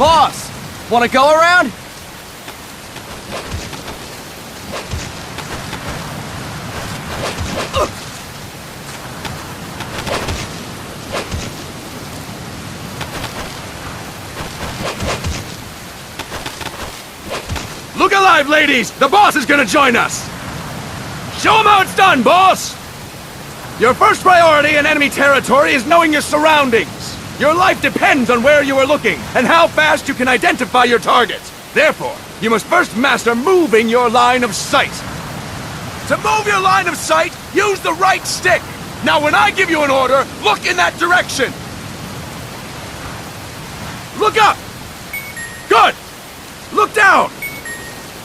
Boss! Wanna go around? Look alive, ladies! The boss is gonna join us! Show him how it's done, boss! Your first priority in enemy territory is knowing your surroundings. Your life depends on where you are looking, and how fast you can identify your targets. Therefore, you must first master moving your line of sight. To move your line of sight, use the right stick! Now when I give you an order, look in that direction! Look up! Good! Look down!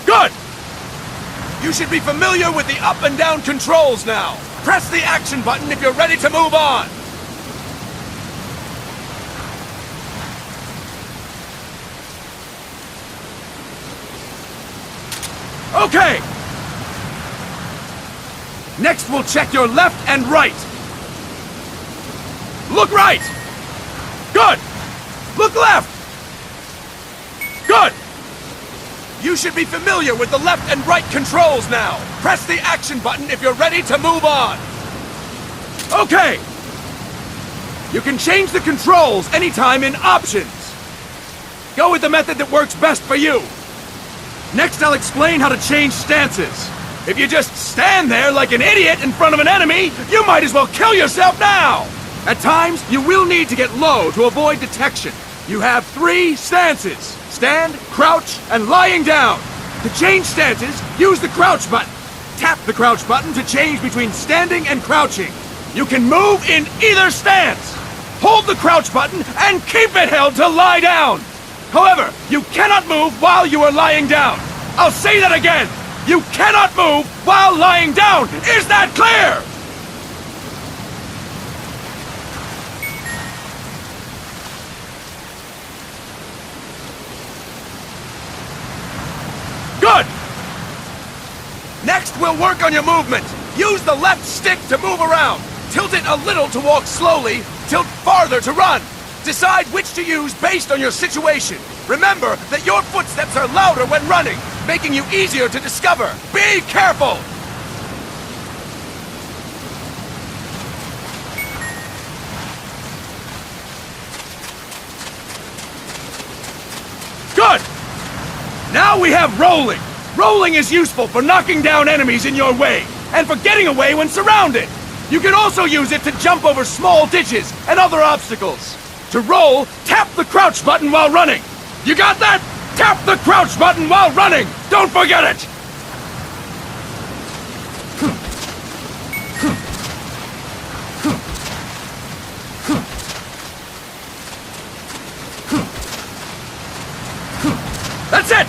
Good! You should be familiar with the up and down controls now. Press the action button if you're ready to move on. Okay! Next we'll check your left and right. Look right! Good! Look left! You should be familiar with the left and right controls now. Press the action button if you're ready to move on. Okay. You can change the controls anytime in Options. Go with the method that works best for you. Next, I'll explain how to change stances. If you just stand there like an idiot in front of an enemy, you might as well kill yourself now! At times, you will need to get low to avoid detection. You have 3 stances: stand, crouch, and lying down. To change stances, use the crouch button. Tap the crouch button to change between standing and crouching. You can move in either stance. Hold the crouch button and keep it held to lie down. However, you cannot move while you are lying down. I'll say that again. You cannot move while lying down. Is that clear? Good! Next, we'll work on your movement. Use the left stick to move around. Tilt it a little to walk slowly, tilt farther to run. Decide which to use based on your situation. Remember that your footsteps are louder when running, making you easier to discover. Be careful! Good! Now we have rolling. Rolling is useful for knocking down enemies in your way, and for getting away when surrounded. You can also use it to jump over small ditches and other obstacles. To roll, tap the crouch button while running. You got that? Tap the crouch button while running! Don't forget it! That's it!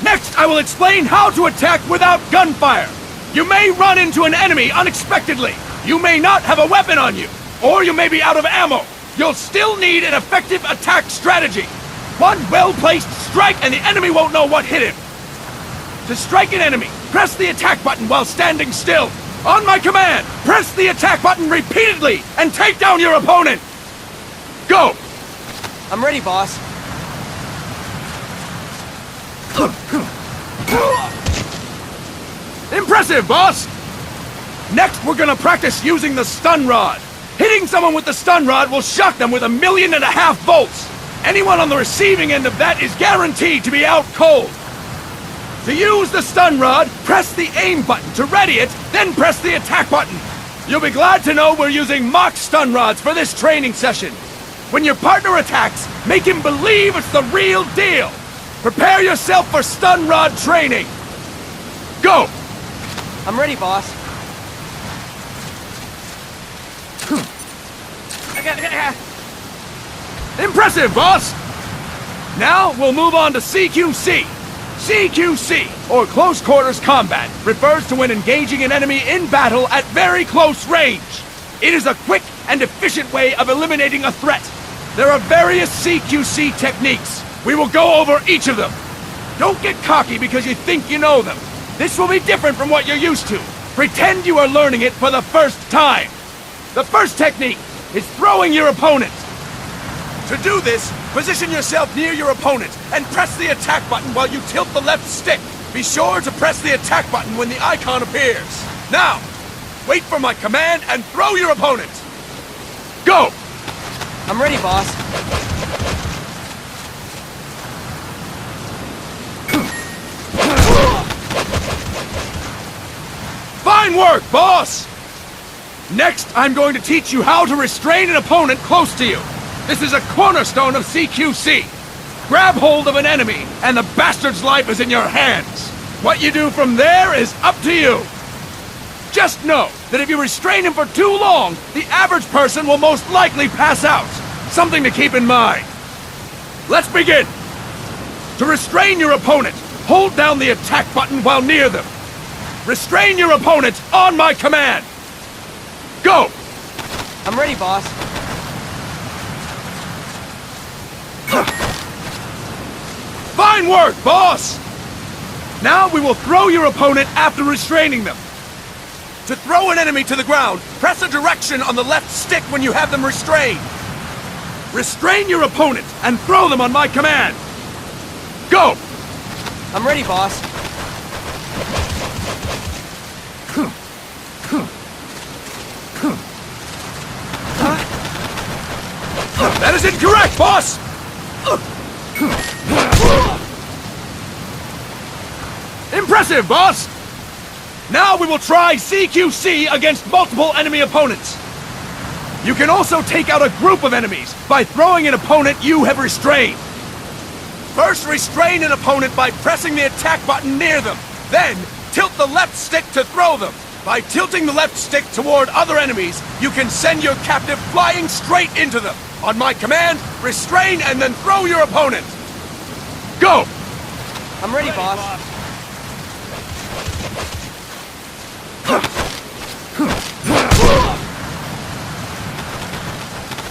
Next, I will explain how to attack without gunfire. You may run into an enemy unexpectedly. You may not have a weapon on you, or you may be out of ammo. You'll still need an effective attack strategy. One well-placed strike and the enemy won't know what hit him. To strike an enemy, press the attack button while standing still. On my command, press the attack button repeatedly and take down your opponent. Go! I'm ready, boss. Impressive, boss! Next, we're gonna practice using the stun rod. Hitting someone with the stun rod will shock them with 1.5 million volts. Anyone on the receiving end of that is guaranteed to be out cold. To use the stun rod, press the aim button to ready it, then press the attack button. You'll be glad to know we're using mock stun rods for this training session. When your partner attacks, make him believe it's the real deal. Prepare yourself for stun rod training. Go! I'm ready, boss. Impressive, boss! Now, we'll move on to CQC. CQC, or Close Quarters Combat, refers to when engaging an enemy in battle at very close range. It is a quick and efficient way of eliminating a threat. There are various CQC techniques. We will go over each of them. Don't get cocky because you think you know them. This will be different from what you're used to. Pretend you are learning it for the first time. The first technique is throwing your opponent. To do this, position yourself near your opponent and press the attack button while you tilt the left stick. Be sure to press the attack button when the icon appears. Now, wait for my command and throw your opponent. Go! I'm ready, boss. Fine work, boss! Next, I'm going to teach you how to restrain an opponent close to you. This is a cornerstone of CQC. Grab hold of an enemy, and the bastard's life is in your hands. What you do from there is up to you. Just know that if you restrain him for too long, the average person will most likely pass out. Something to keep in mind. Let's begin. To restrain your opponent, hold down the attack button while near them. Restrain your opponent on my command. Go! I'm ready, boss. Fine work, boss! Now we will throw your opponent after restraining them. To throw an enemy to the ground, press a direction on the left stick when you have them restrained. Restrain your opponent and throw them on my command. Go! I'm ready, boss. That is incorrect, boss! Impressive, boss! Now we will try CQC against multiple enemy opponents. You can also take out a group of enemies by throwing an opponent you have restrained. First, restrain an opponent by pressing the attack button near them. Then, tilt the left stick to throw them. By tilting the left stick toward other enemies, you can send your captive flying straight into them. On my command, restrain and then throw your opponent. Go! I'm ready, boss.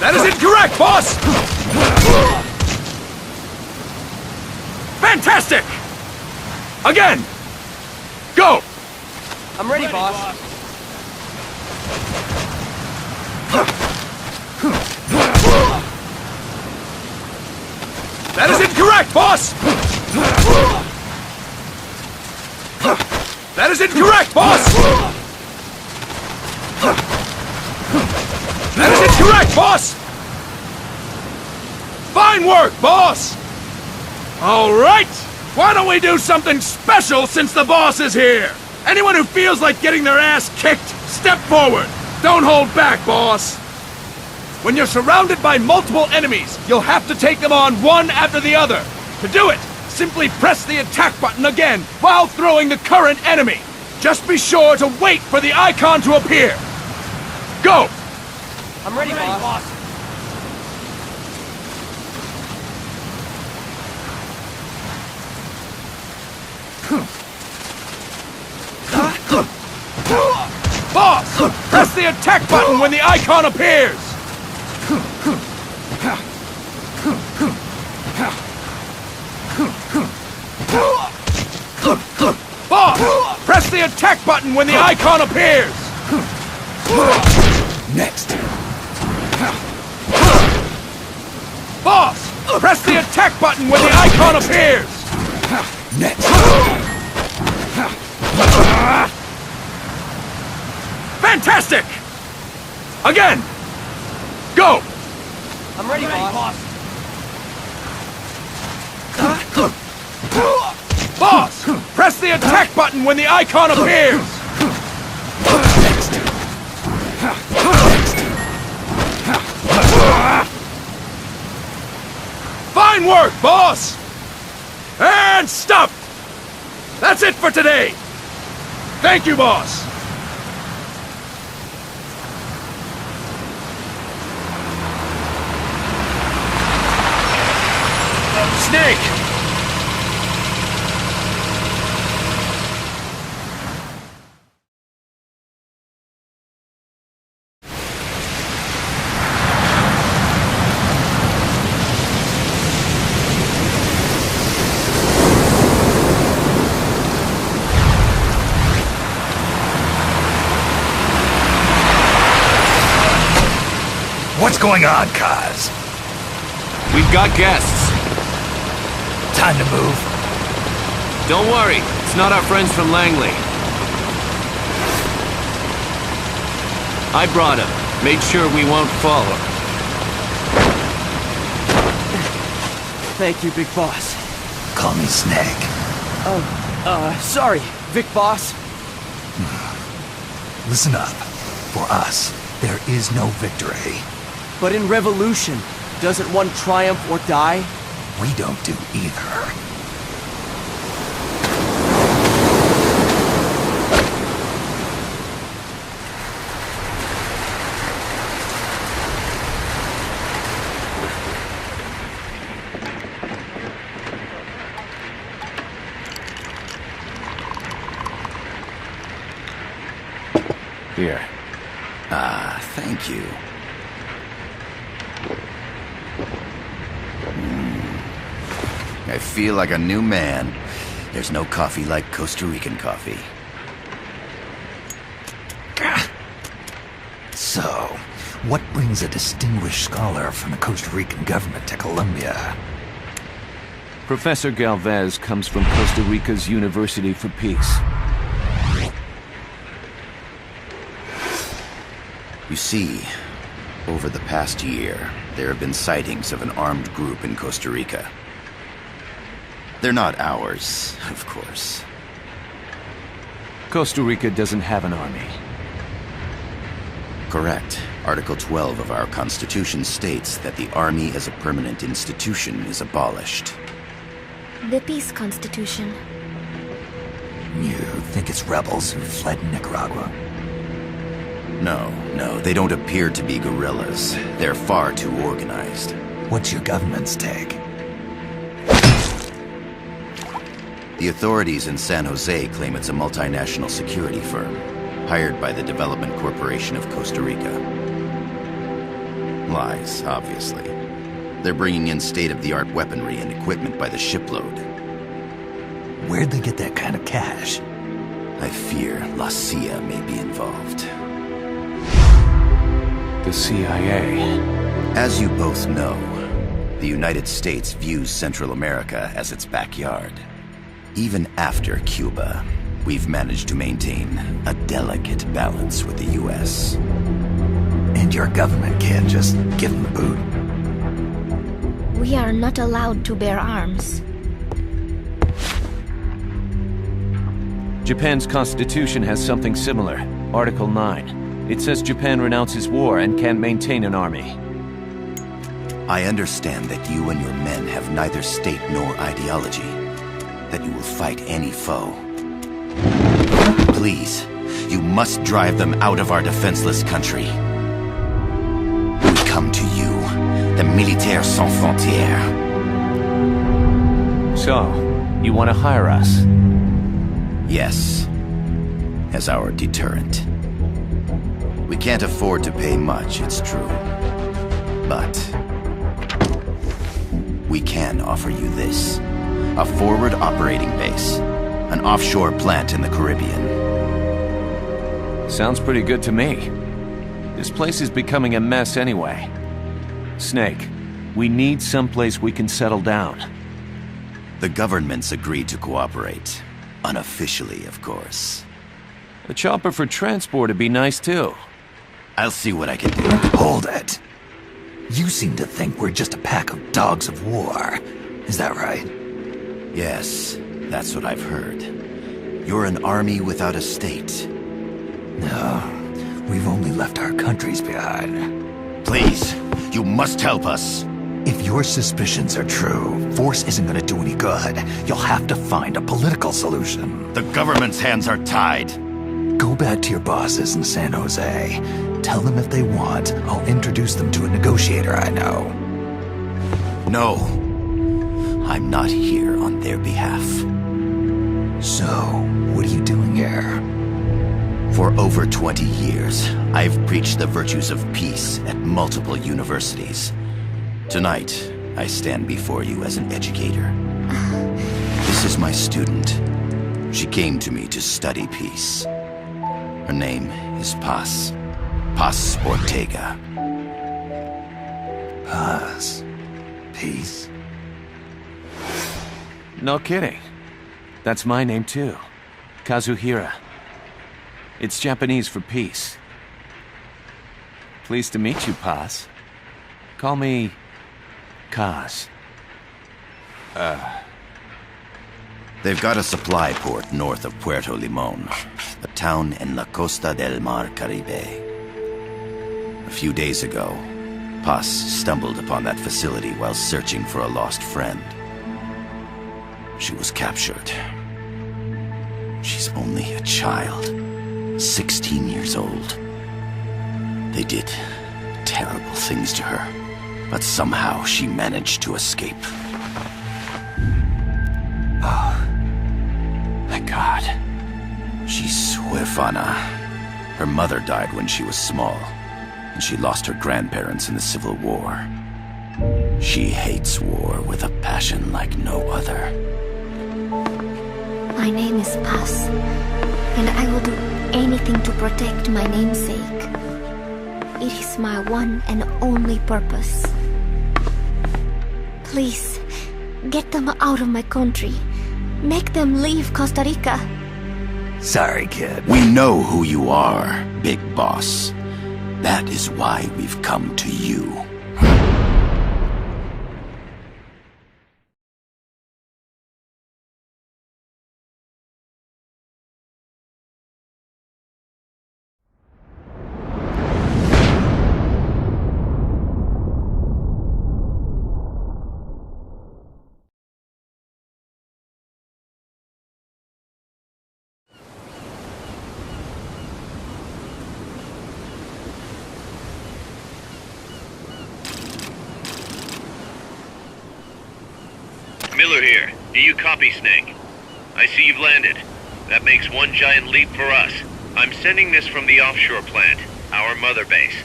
That is incorrect, boss! Fantastic! Again! Go! I'm ready, boss. That is incorrect, boss! That is incorrect, boss! That is incorrect, boss! Fine work, boss! All right! Why don't we do something special since the boss is here? Anyone who feels like getting their ass kicked, step forward! Don't hold back, boss! When you're surrounded by multiple enemies, you'll have to take them on one after the other. To do it, simply press the attack button again while throwing the current enemy. Just be sure to wait for the icon to appear. Go! I'm ready, boss. Boss! Press the attack button when the icon appears! Boss! Press the attack button when the icon appears! Next. Boss! Press the attack button when the icon appears! Next. Fantastic! Again! Go! I'm ready, boss. Boss! Press the attack button when the icon appears! Next. Fine work, boss! And stop! That's it for today! Thank you, boss! Snake! What's going on, Kaz? We've got guests. Time to move. Don't worry, it's not our friends from Langley. I brought him. Made sure we won't follow. Thank you, big boss. Call me Snake. Sorry, Vic boss. Listen up. For us, there is no victory. But in revolution, doesn't one triumph or die? We don't do either. Here. Thank you. I feel like a new man. There's no coffee like Costa Rican coffee. So, what brings a distinguished scholar from the Costa Rican government to Colombia? Professor Galvez comes from Costa Rica's University for Peace. You see, over the past year, there have been sightings of an armed group in Costa Rica. They're not ours, of course. Costa Rica doesn't have an army. Correct. Article 12 of our Constitution states that the Army as a permanent institution is abolished. The Peace Constitution. You think it's rebels who fled Nicaragua? No, they don't appear to be guerrillas. They're far too organized. What's your government's take? The authorities in San Jose claim it's a multinational security firm, hired by the Development Corporation of Costa Rica. Lies, obviously. They're bringing in state-of-the-art weaponry and equipment by the shipload. Where'd they get that kind of cash? I fear La CIA may be involved. The CIA. As you both know, the United States views Central America as its backyard. Even after Cuba, we've managed to maintain a delicate balance with the US. And your government can't just give them the boot? We are not allowed to bear arms. Japan's constitution has something similar. Article 9. It says Japan renounces war and can't maintain an army. I understand that you and your men have neither state nor ideology. That you will fight any foe. Please, you must drive them out of our defenseless country. We come to you, the Militaires Sans Frontières. So, you want to hire us? Yes, as our deterrent. We can't afford to pay much, it's true. But we can offer you this. A forward operating base. An offshore plant in the Caribbean. Sounds pretty good to me. This place is becoming a mess anyway. Snake, we need someplace we can settle down. The government's agreed to cooperate. Unofficially, of course. A chopper for transport would be nice too. I'll see what I can do. Hold it. You seem to think we're just a pack of dogs of war. Is that right? Yes, that's what I've heard. You're an army without a state. No, we've only left our countries behind. Please, you must help us. If your suspicions are true, force isn't gonna do any good. You'll have to find a political solution. The government's hands are tied. Go back to your bosses in San Jose. Tell them if they want, I'll introduce them to a negotiator I know. No. I'm not here on their behalf. So, what are you doing here? For over 20 years, I've preached the virtues of peace at multiple universities. Tonight, I stand before you as an educator. This is my student. She came to me to study peace. Her name is Paz. Paz Ortega. Paz. Peace. No kidding. That's my name too. Kazuhira. It's Japanese for peace. Pleased to meet you, Paz. Call me Kaz. They've got a supply port north of Puerto Limon, a town in la Costa del Mar Caribe. A few days ago, Paz stumbled upon that facility while searching for a lost friend. She was captured. She's only a child, 16 years old. They did terrible things to her, but somehow she managed to escape. Oh, my God. She's huérfana. Her mother died when she was small, and she lost her grandparents in the Civil War. She hates war with a passion like no other. My name is Paz, and I will do anything to protect my namesake. It is my one and only purpose. Please, Get them out of my country. Make them leave Costa Rica. Sorry, kid. We know who you are, Big Boss. That is why we've come to you. Miller here. Do you copy, Snake? I see you've landed. That makes one giant leap for us. I'm sending this from the offshore plant, our mother base.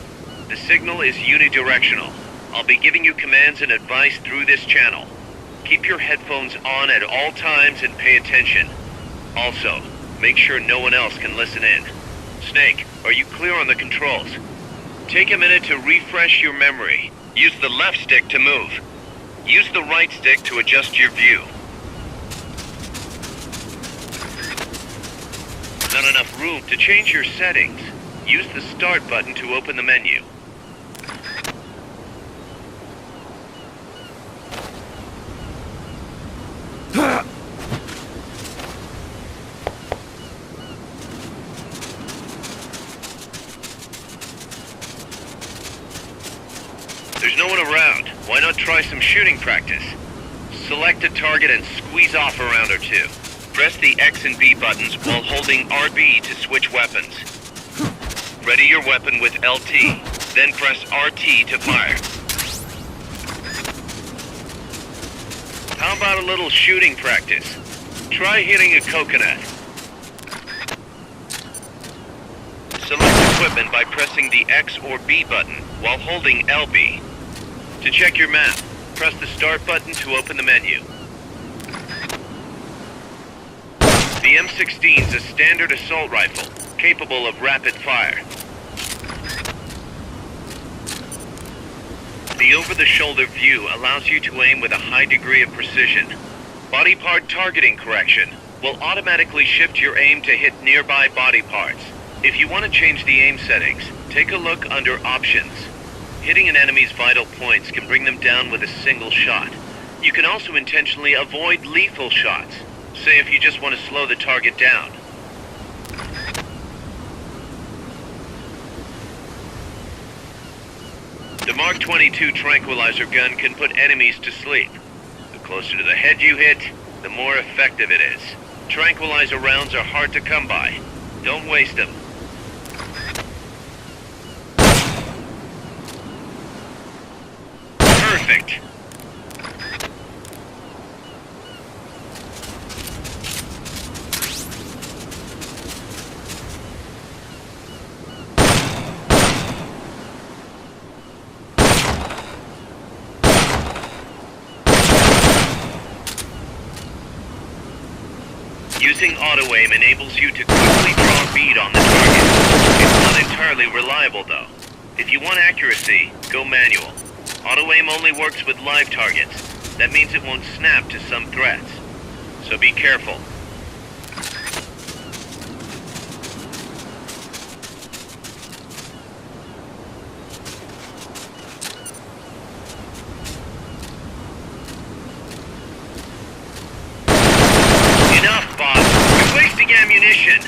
The signal is unidirectional. I'll be giving you commands and advice through this channel. Keep your headphones on at all times and pay attention. Also, make sure no one else can listen in. Snake, are you clear on the controls? Take a minute to refresh your memory. Use the left stick to move. Use the right stick to adjust your view. Not enough room to change your settings. Use the start button to open the menu. There's no one around. Why not try some shooting practice? Select a target and squeeze off a round or two. Press the X and B buttons while holding RB to switch weapons. Ready your weapon with LT, then press RT to fire. How about a little shooting practice? Try hitting a coconut. Select equipment by pressing the X or B button while holding LB. To check your map, press the start button to open the menu. The M16 is a standard assault rifle, capable of rapid fire. The over-the-shoulder view allows you to aim with a high degree of precision. Body part targeting correction will automatically shift your aim to hit nearby body parts. If you want to change the aim settings, take a look under Options. Hitting an enemy's vital points can bring them down with a single shot. You can also intentionally avoid lethal shots, say if you just want to slow the target down. The Mark 22 tranquilizer gun can put enemies to sleep. The closer to the head you hit, the more effective it is. Tranquilizer rounds are hard to come by. Don't waste them. Perfect. Using auto-aim enables you to quickly draw bead on the target. It's not entirely reliable though. If you want accuracy, go manual. Auto-aim only works with live targets. That means it won't snap to some threats. So be careful. Enough, boss. You're wasting ammunition.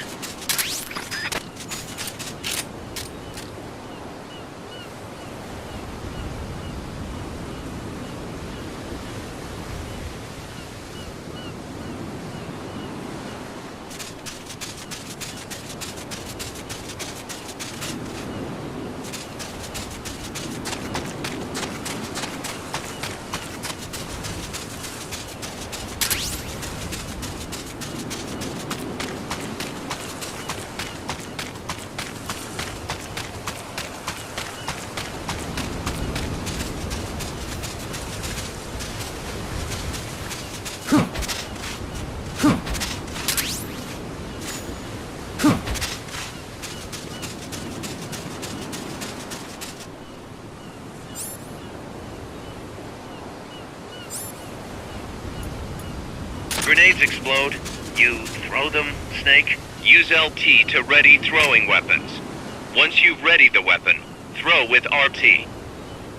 grenades explode, you throw them, Snake? Use LT to ready throwing weapons. Once you've readied the weapon, throw with RT.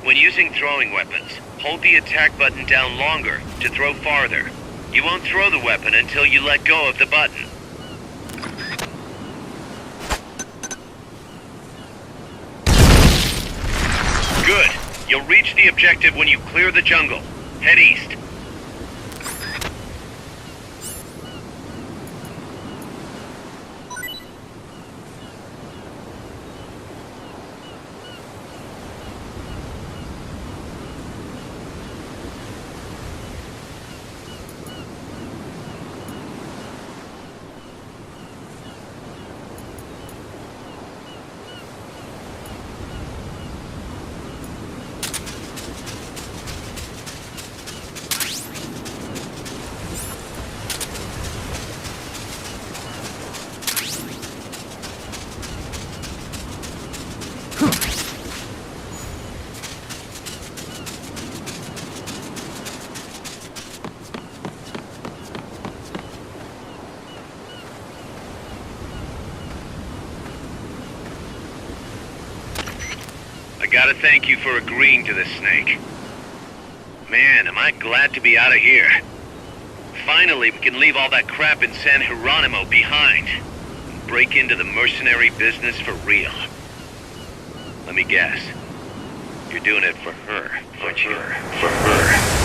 When using throwing weapons, hold the attack button down longer to throw farther. You won't throw the weapon until you let go of the button. Good. You'll reach the objective when you clear the jungle. Head east. I gotta thank you for agreeing to this, Snake. Man, am I glad to be out of here. Finally, we can leave all that crap in San Geronimo behind. And break into the mercenary business for real. Let me guess. You're doing it for her, aren't you? For her.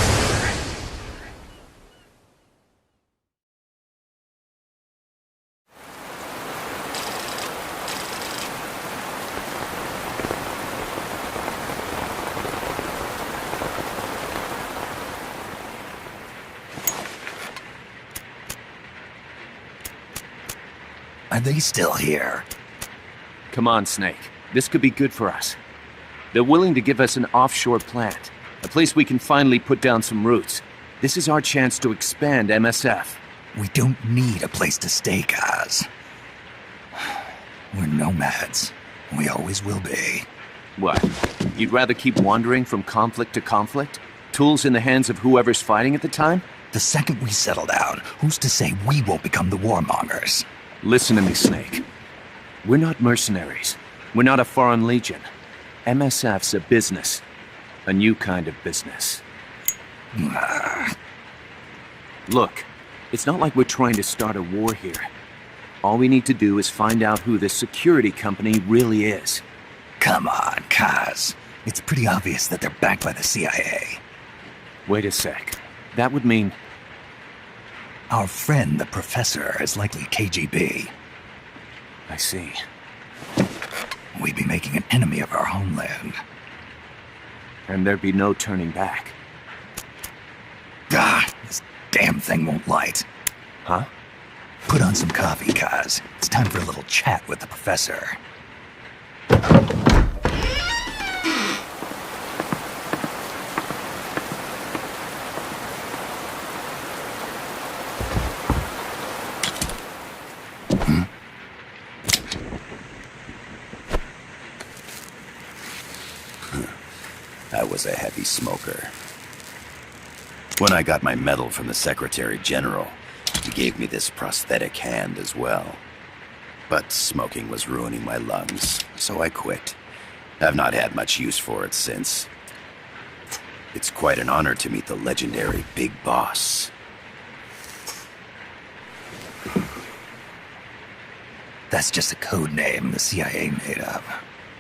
Are they still here? Come on, Snake. This could be good for us. They're willing to give us an offshore plant, a place we can finally put down some roots. This is our chance to expand MSF. We don't need a place to stay, Kaz. We're nomads. We always will be. What? You'd rather keep wandering from conflict to conflict? Tools in the hands of whoever's fighting at the time? The second we settle down, who's to say we won't become the warmongers? Listen to me, Snake. We're not mercenaries. We're not a foreign legion. MSF's a business. A new kind of business. Look, it's not like we're trying to start a war here. All we need to do is find out who this security company really is. Come on, Kaz. It's pretty obvious that they're backed by the CIA. Wait a sec. That would mean... Our friend, the Professor, is likely KGB. I see. We'd be making an enemy of our homeland. And there'd be no turning back. This damn thing won't light. Huh? Put on some coffee, Kaz. It's time for a little chat with the Professor. I was a heavy smoker. When I got my medal from the Secretary General, he gave me this prosthetic hand as well. But smoking was ruining my lungs, so I quit. I've not had much use for it since. It's quite an honor to meet the legendary Big Boss. That's just a code name the CIA made up.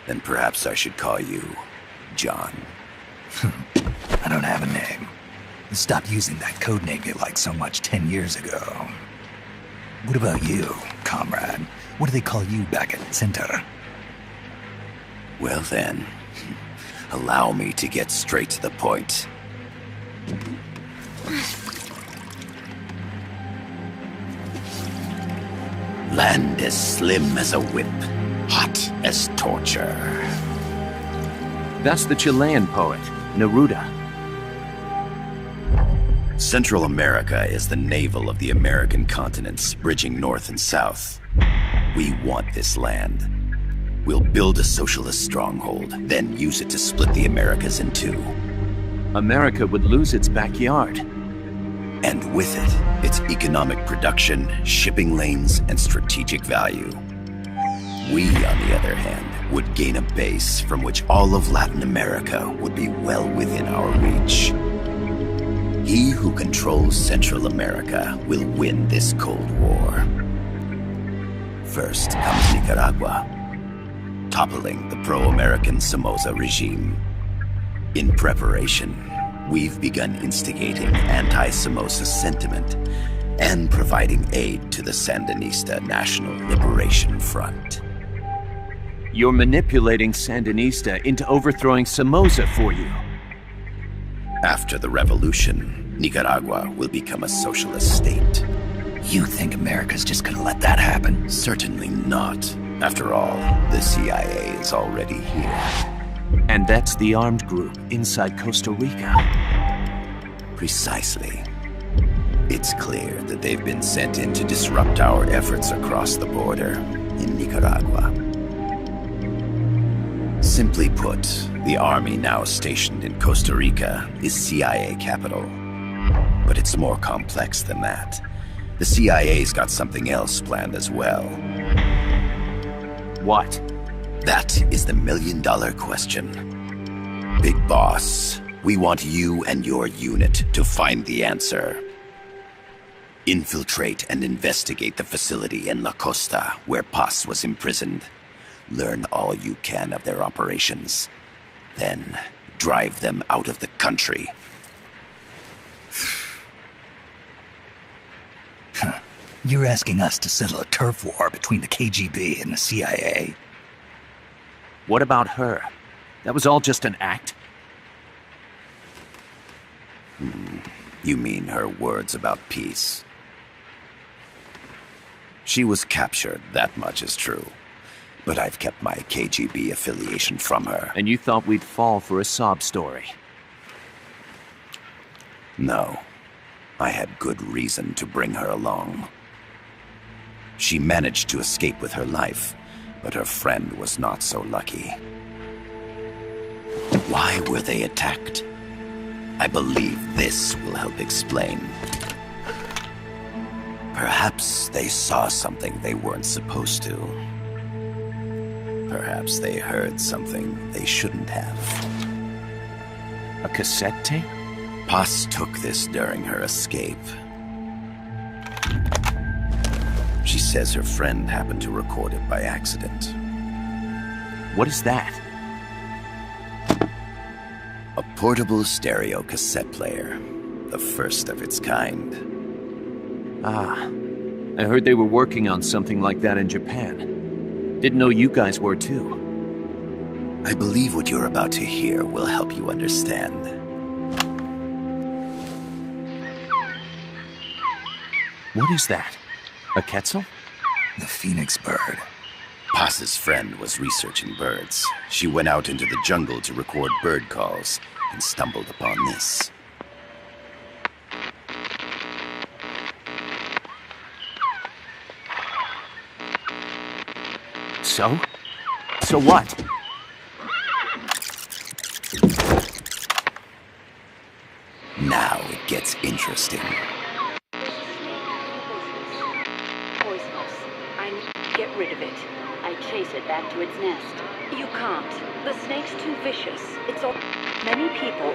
Then perhaps I should call you John. I don't have a name. Stopped using that code name you liked so much 10 years ago. What about you, comrade? What do they call you back at Center? Well then, allow me to get straight to the point. Land as slim as a whip, hot as torture. That's the Chilean poet, Neruda. Central America is the navel of the American continents, bridging north and south. We want this land. We'll build a socialist stronghold, then use it to split the Americas in two. America would lose its backyard. And with it, its economic production, shipping lanes, and strategic value. We, on the other hand, would gain a base from which all of Latin America would be well within our reach. He who controls Central America will win this Cold War. First comes Nicaragua, toppling the pro-American Somoza regime. In preparation, we've begun instigating anti-Somoza sentiment and providing aid to the Sandinista National Liberation Front. You're manipulating Sandinista into overthrowing Somoza for you. After the revolution, Nicaragua will become a socialist state. You think America's just gonna let that happen? Certainly not. After all, the CIA is already here. And that's the armed group inside Costa Rica. Precisely. It's clear that they've been sent in to disrupt our efforts across the border in Nicaragua. Simply put, the army now stationed in Costa Rica is CIA capital. But it's more complex than that. The CIA's got something else planned as well. What? That is the million-dollar question. Big Boss, we want you and your unit to find the answer. Infiltrate and investigate the facility in La Costa, where Paz was imprisoned. Learn all you can of their operations. Then, drive them out of the country. You're asking us to settle a turf war between the KGB and the CIA? What about her? That was all just an act? You mean her words about peace? She was captured, that much is true. But I've kept my KGB affiliation from her. And you thought we'd fall for a sob story? No. I had good reason to bring her along. She managed to escape with her life, but her friend was not so lucky. Why were they attacked? I believe this will help explain. Perhaps they saw something they weren't supposed to. Perhaps they heard something they shouldn't have. A cassette tape? Paz took this during her escape. She says her friend happened to record it by accident. What is that? A portable stereo cassette player. The first of its kind. Ah, I heard they were working on something like that in Japan. Didn't know you guys were too. I believe what you're about to hear will help you understand. What is that? A Quetzal? The phoenix bird. Paz's friend was researching birds. She went out into the jungle to record bird calls and stumbled upon this. So? So what? Now it gets interesting. Poisonous. I need to get rid of it. I chase it back to its nest. You can't. The snake's too vicious. It's all many people.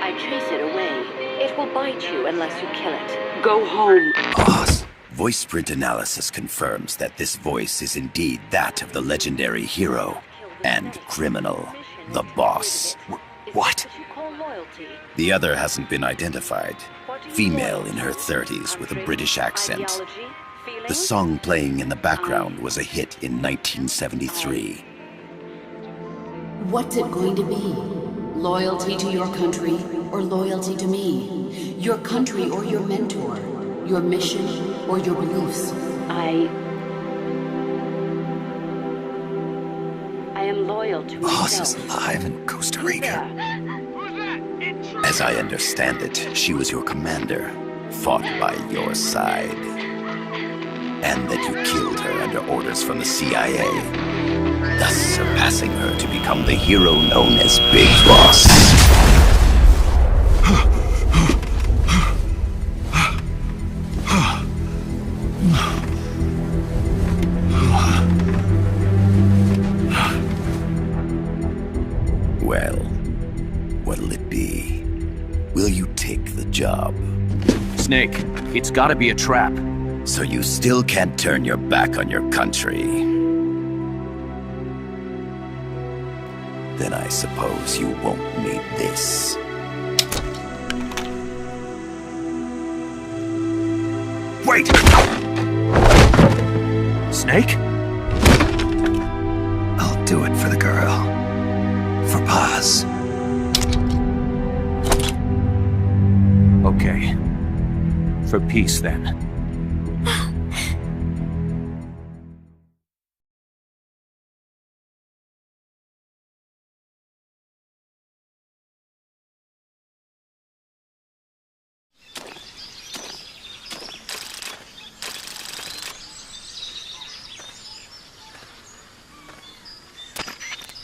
I chase it away. It will bite you unless you kill it. Go home. Boss. Voice print analysis confirms that this voice is indeed that of the legendary hero and criminal, the Boss. What? The other hasn't been identified. Female in her 30s with a British accent. The song playing in the background was a hit in 1973. What's it going to be? Loyalty to your country or loyalty to me? Your country or your mentor? Your mission or your beliefs? I am loyal to Boss myself. is alive in Costa Rica. As I understand it, she was your commander, fought by your side. And that you killed her under orders from the CIA, thus surpassing her to become the hero known as Big Boss. take the job. Snake, it's gotta be a trap. So you still can't turn your back on your country. Then I suppose you won't need this. Wait! Snake? I'll do it for the girl. For Paz. Okay. For peace, then.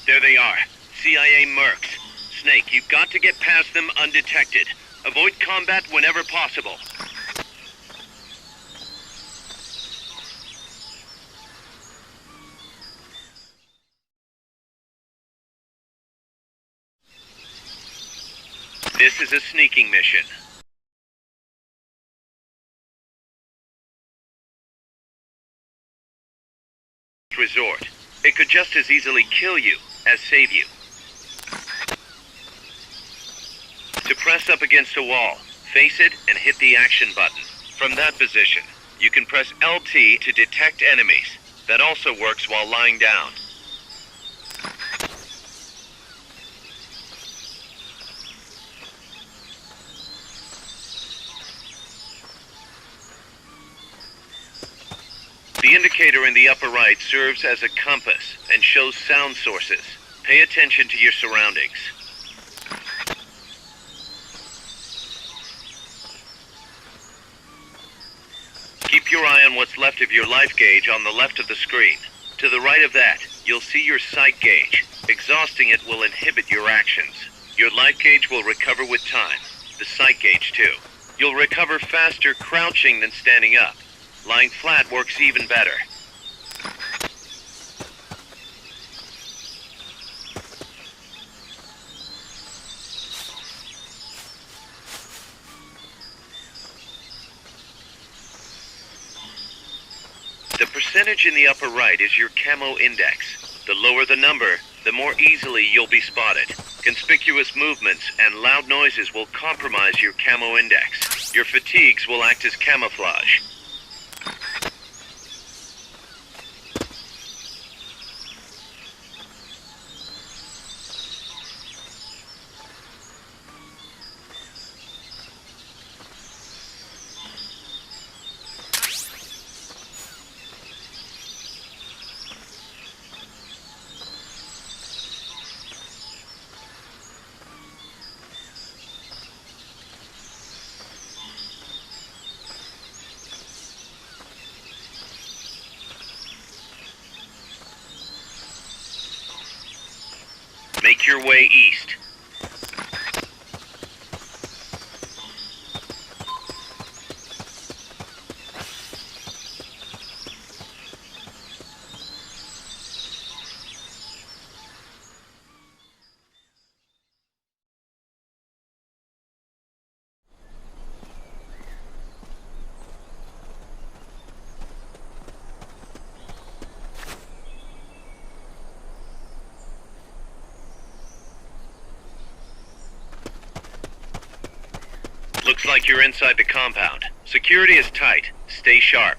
There they are. CIA mercs. Snake, you've got to get past them undetected. Avoid combat whenever possible. This is a sneaking mission. Resort. It could just as easily kill you as save you. To press up against a wall, face it and hit the action button. From that position, you can press LT to detect enemies. That also works while lying down. The indicator in the upper right serves as a compass and shows sound sources. Pay attention to your surroundings. Keep your eye on what's left of your life gauge on the left of the screen. To the right of that, you'll see your sight gauge. Exhausting it will inhibit your actions. Your life gauge will recover with time. The sight gauge too. You'll recover faster crouching than standing up. Lying flat works even better. The percentage in the upper right is your camo index. The lower the number, the more easily you'll be spotted. Conspicuous movements and loud noises will compromise your camo index. Your fatigues will act as camouflage. Make your way east. Looks like you're inside the compound. Security is tight. Stay sharp.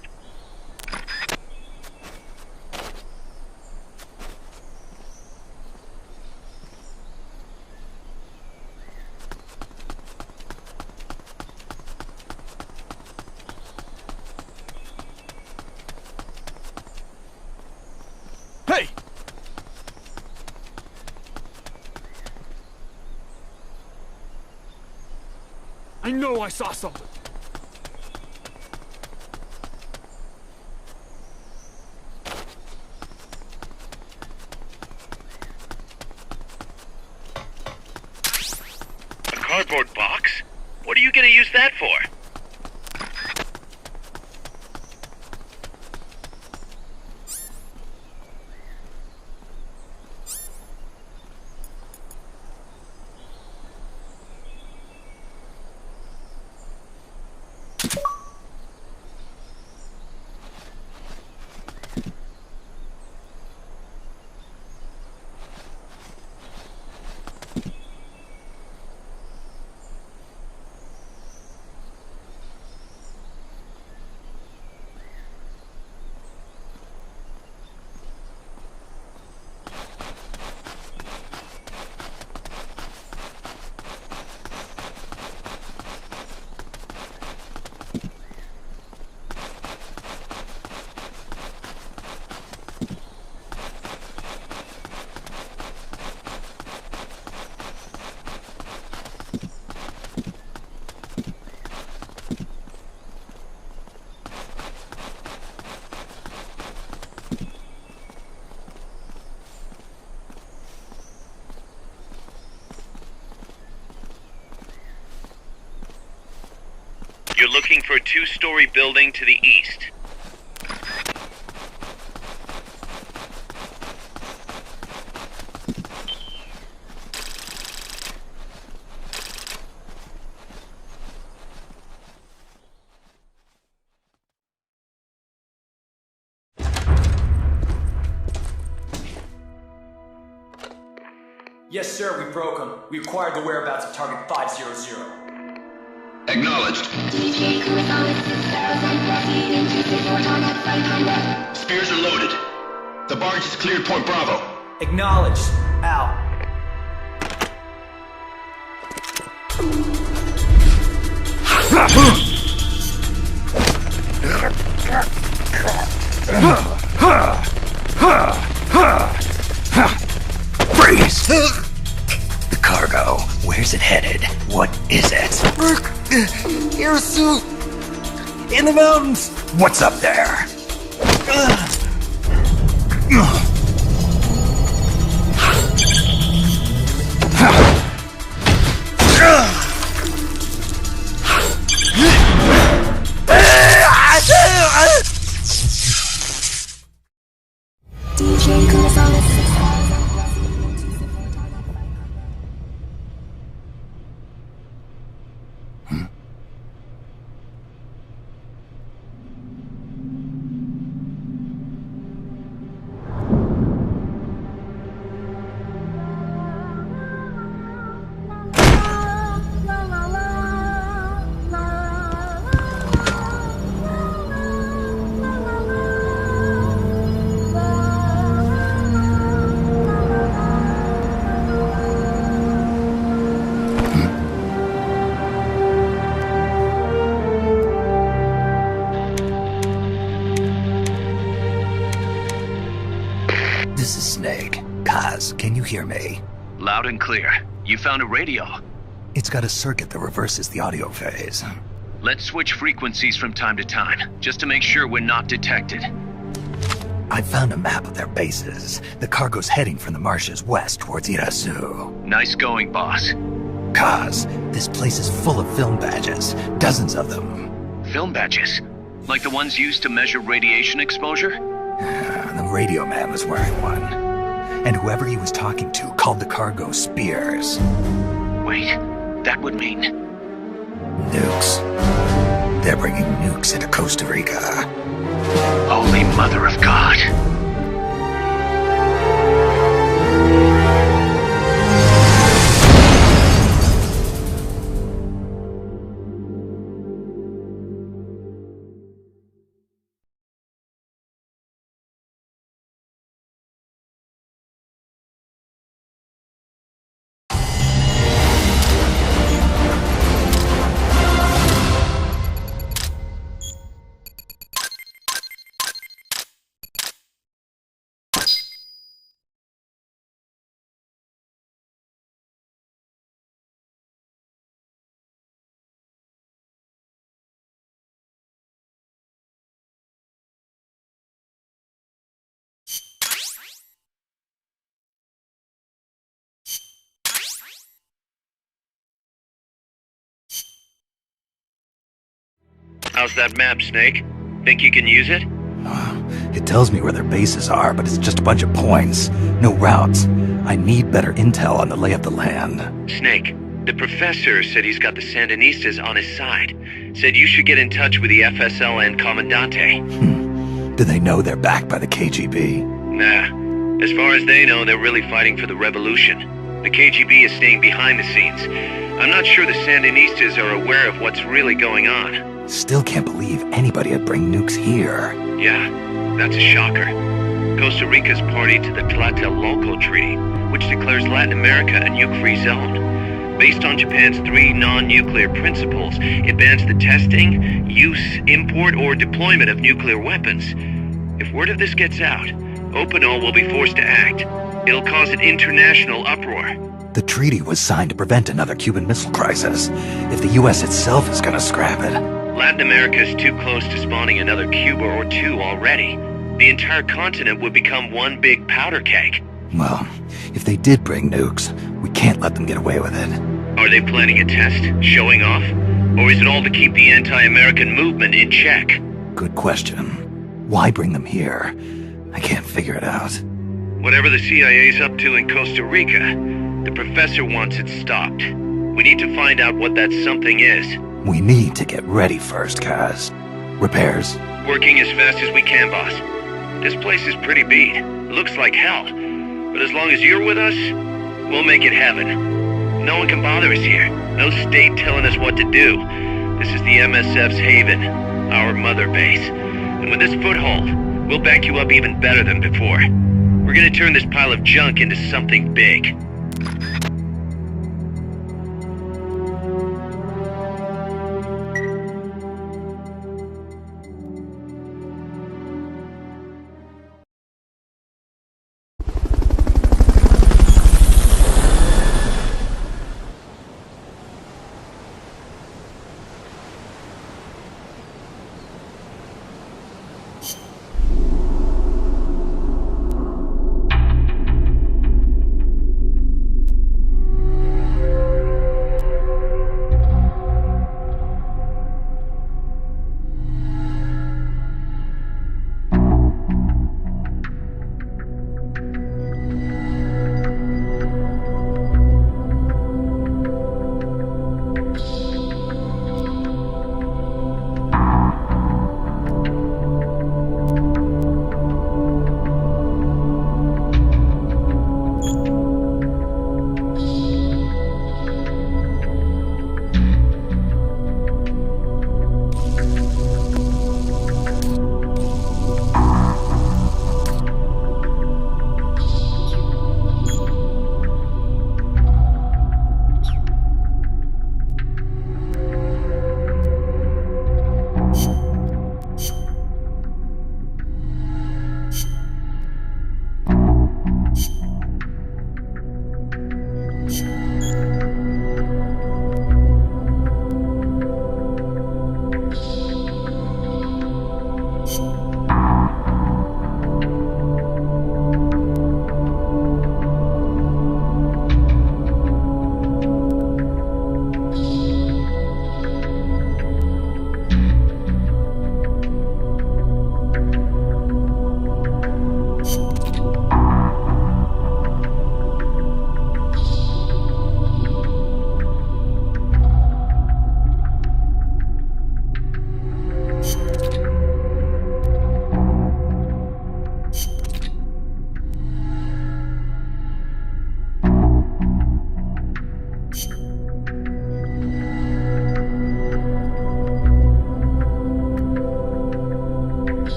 Hey! I know I saw something. A cardboard box? What are you gonna use that for? looking for a 2-story building to the east. Yes, sir, we broke them. We acquired the whereabouts of target 500. Acknowledged. Spears are loaded. The barge has cleared Point Bravo. Acknowledged. Out. Freeze! The cargo, where's it headed? What is it? Air suit! In the mountains! What's up there? This is Snake. Kaz, can you hear me? Loud and clear. You found a radio. It's got a circuit that reverses the audio phase. Let's switch frequencies from time to time, just to make sure we're not detected. I found a map of their bases. The cargo's heading from the marshes west towards Irasu. Nice going, boss. Kaz, this place is full of film badges. Dozens of them. Film badges? Like the ones used to measure radiation exposure? The radio man was wearing one. And whoever he was talking to called the cargo Spears. Wait, that would mean... Nukes. They're bringing nukes into Costa Rica. Holy Mother of God. How's that map, Snake? Think you can use it? It tells me where their bases are, but it's just a bunch of points. No routes. I need better intel on the lay of the land. Snake, the professor said he's got the Sandinistas on his side. Said you should get in touch with the FSL and Commandante. Do they know they're backed by the KGB? Nah. As far as they know, they're really fighting for the revolution. The KGB is staying behind the scenes. I'm not sure the Sandinistas are aware of what's really going on. Still can't believe anybody would bring nukes here. Yeah, that's a shocker. Costa Rica's party to the Tlatelolco Treaty, which declares Latin America a nuke-free zone. Based on Japan's 3 non-nuclear principles, it bans the testing, use, import, or deployment of nuclear weapons. If word of this gets out, Opinol will be forced to act. It'll cause an international uproar. The treaty was signed to prevent another Cuban Missile Crisis. If the U.S. itself is gonna scrap it... Latin America is too close to spawning another Cuba or two already. The entire continent would become one big powder keg. Well, if they did bring nukes, we can't let them get away with it. Are they planning a test? Showing off? Or is it all to keep the anti-American movement in check? Good question. Why bring them here? I can't figure it out. Whatever the CIA's up to in Costa Rica, the professor wants it stopped. We need to find out what that something is. We need to get ready first, Kaz. Repairs? Working as fast as we can, boss. This place is pretty beat. It looks like hell. But as long as you're with us, we'll make it heaven. No one can bother us here. No state telling us what to do. This is the MSF's haven, our mother base. And with this foothold, we'll back you up even better than before. We're gonna turn this pile of junk into something big.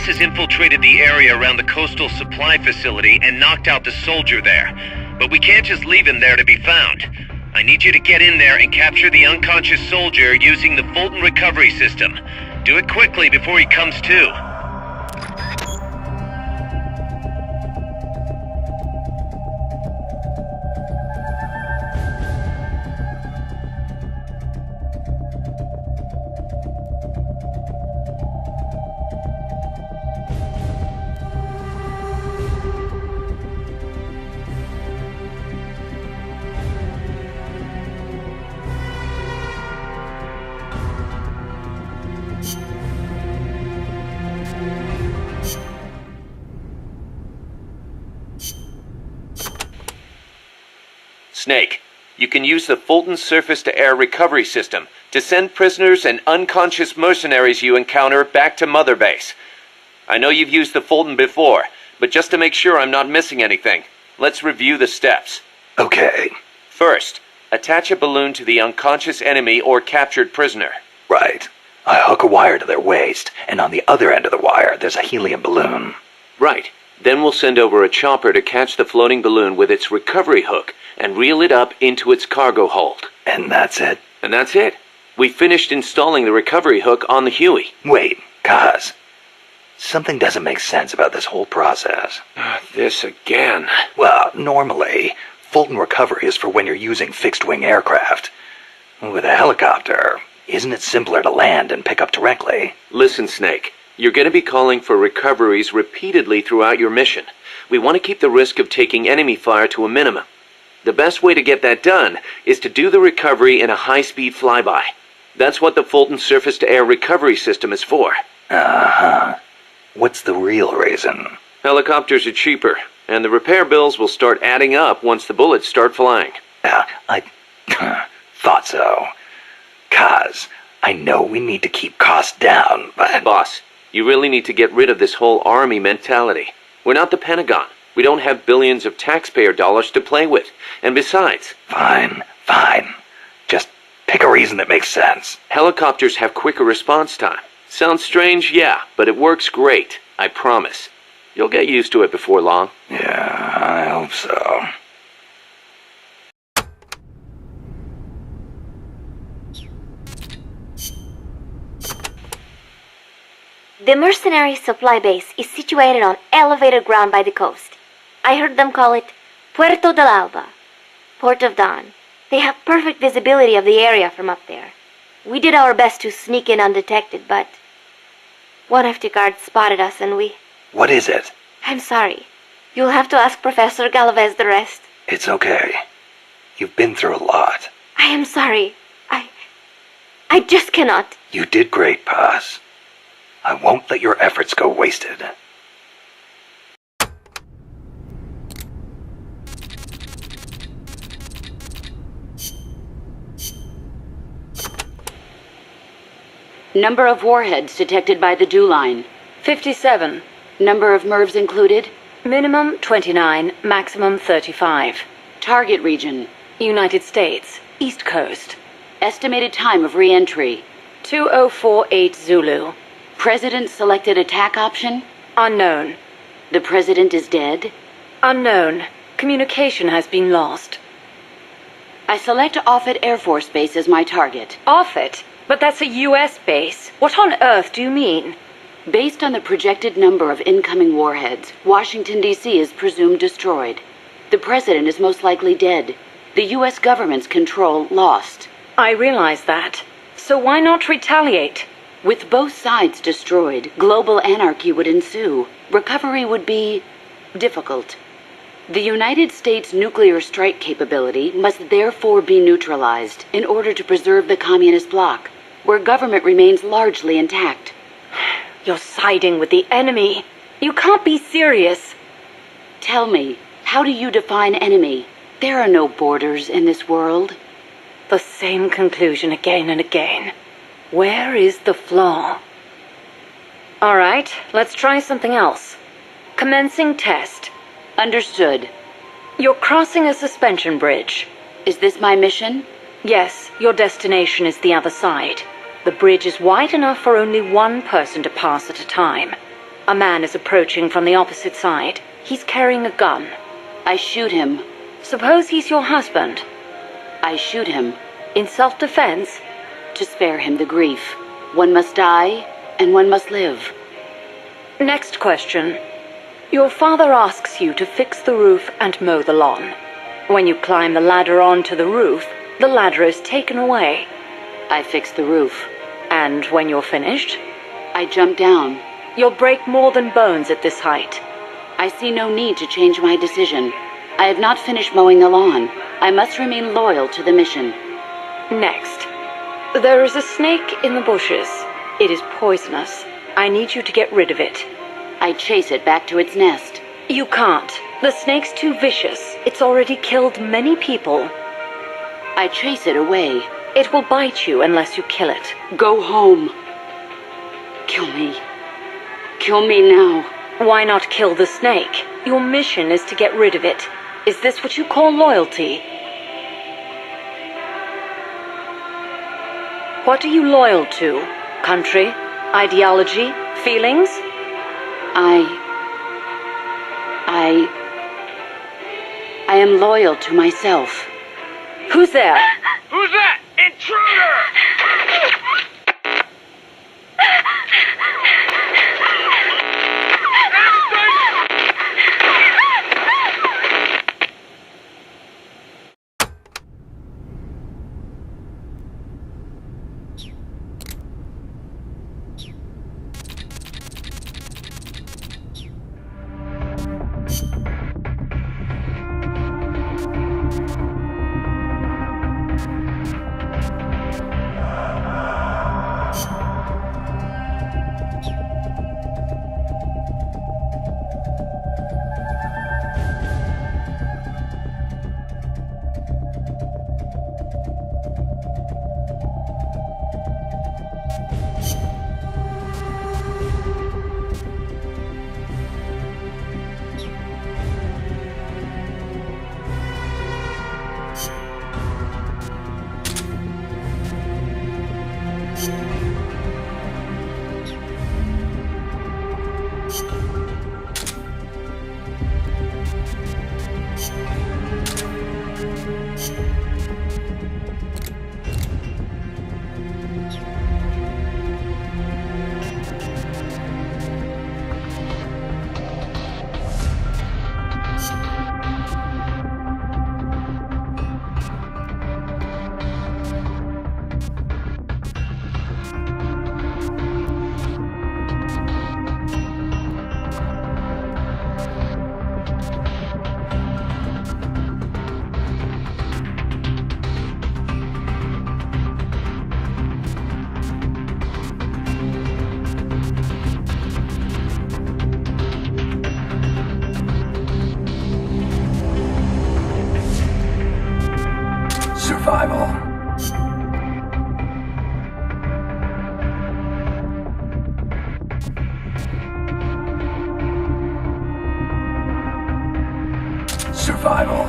has infiltrated the area around the coastal supply facility and knocked out the soldier there. But we can't just leave him there to be found. I need you to get in there and capture the unconscious soldier using the Fulton recovery system. Do it quickly before he comes to. Snake, you can use the Fulton surface-to-air recovery system to send prisoners and unconscious mercenaries you encounter back to Mother Base. I know you've used the Fulton before, but just to make sure I'm not missing anything, let's review the steps. Okay. First, attach a balloon to the unconscious enemy or captured prisoner. Right. I hook a wire to their waist, and on the other end of the wire, there's a helium balloon. Right. Then we'll send over a chopper to catch the floating balloon with its recovery hook and reel it up into its cargo hold. And that's it? And that's it. We finished installing the recovery hook on the Huey. Wait, Kaz. Something doesn't make sense about this whole process. This again. Well, normally, Fulton recovery is for when you're using fixed-wing aircraft. With a helicopter, isn't it simpler to land and pick up directly? Listen, Snake. You're going to be calling for recoveries repeatedly throughout your mission. We want to keep the risk of taking enemy fire to a minimum. The best way to get that done is to do the recovery in a high-speed flyby. That's what the Fulton surface-to-air recovery system is for. Uh-huh. What's the real reason? Helicopters are cheaper, and the repair bills will start adding up once the bullets start flying. I thought so. Kaz, I know we need to keep costs down, but... Boss, you really need to get rid of this whole army mentality. We're not the Pentagon. We don't have billions of taxpayer dollars to play with. And besides... Fine. Just pick a reason that makes sense. Helicopters have quicker response time. Sounds strange, yeah, but it works great. I promise. You'll get used to it before long. Yeah, I hope so. The mercenary supply base is situated on elevated ground by the coast. I heard them call it Puerto del Alba, Port of Dawn. They have perfect visibility of the area from up there. We did our best to sneak in undetected, but one of the guards spotted us and we... What is it? I'm sorry. You'll have to ask Professor Galvez the rest. It's okay. You've been through a lot. I am sorry. I just cannot. You did great, Paz. I won't let your efforts go wasted. Number of warheads detected by the dew line. 57. Number of MIRVs included. Minimum 29, maximum 35. Target region. United States, East Coast. Estimated time of re-entry. 2048 Zulu. President selected attack option. Unknown. The president is dead. Unknown. Communication has been lost. I select Offutt Air Force Base as my target. Offutt? But that's a U.S. base. What on earth do you mean? Based on the projected number of incoming warheads, Washington, D.C. is presumed destroyed. The president is most likely dead. The U.S. government's control lost. I realize that. So why not retaliate? With both sides destroyed, global anarchy would ensue. Recovery would be difficult. The United States' nuclear strike capability must therefore be neutralized in order to preserve the communist bloc, where government remains largely intact. You're siding with the enemy. You can't be serious. Tell me, how do you define enemy? There are no borders in this world. The same conclusion again and again. Where is the flaw? All right, let's try something else. Commencing test. Understood. You're crossing a suspension bridge. Is this my mission? Yes, your destination is the other side. The bridge is wide enough for only one person to pass at a time. A man is approaching from the opposite side. He's carrying a gun. I shoot him. Suppose he's your husband. I shoot him. In self-defense? To spare him the grief. One must die, and one must live. Next question. Your father asks you to fix the roof and mow the lawn. When you climb the ladder onto the roof, the ladder is taken away. I fix the roof. And when you're finished? I jump down. You'll break more than bones at this height. I see no need to change my decision. I have not finished mowing the lawn. I must remain loyal to the mission. Next. There is a snake in the bushes. It is poisonous. I need you to get rid of it. I chase it back to its nest. You can't. The snake's too vicious. It's already killed many people. I chase it away. It will bite you unless you kill it. Go home. Kill me. Kill me now. Why not kill the snake? Your mission is to get rid of it. Is this what you call loyalty? What are you loyal to? Country? Ideology? Feelings? I am loyal to myself. Who's there? Who's that? Intruder! Survival. Survival.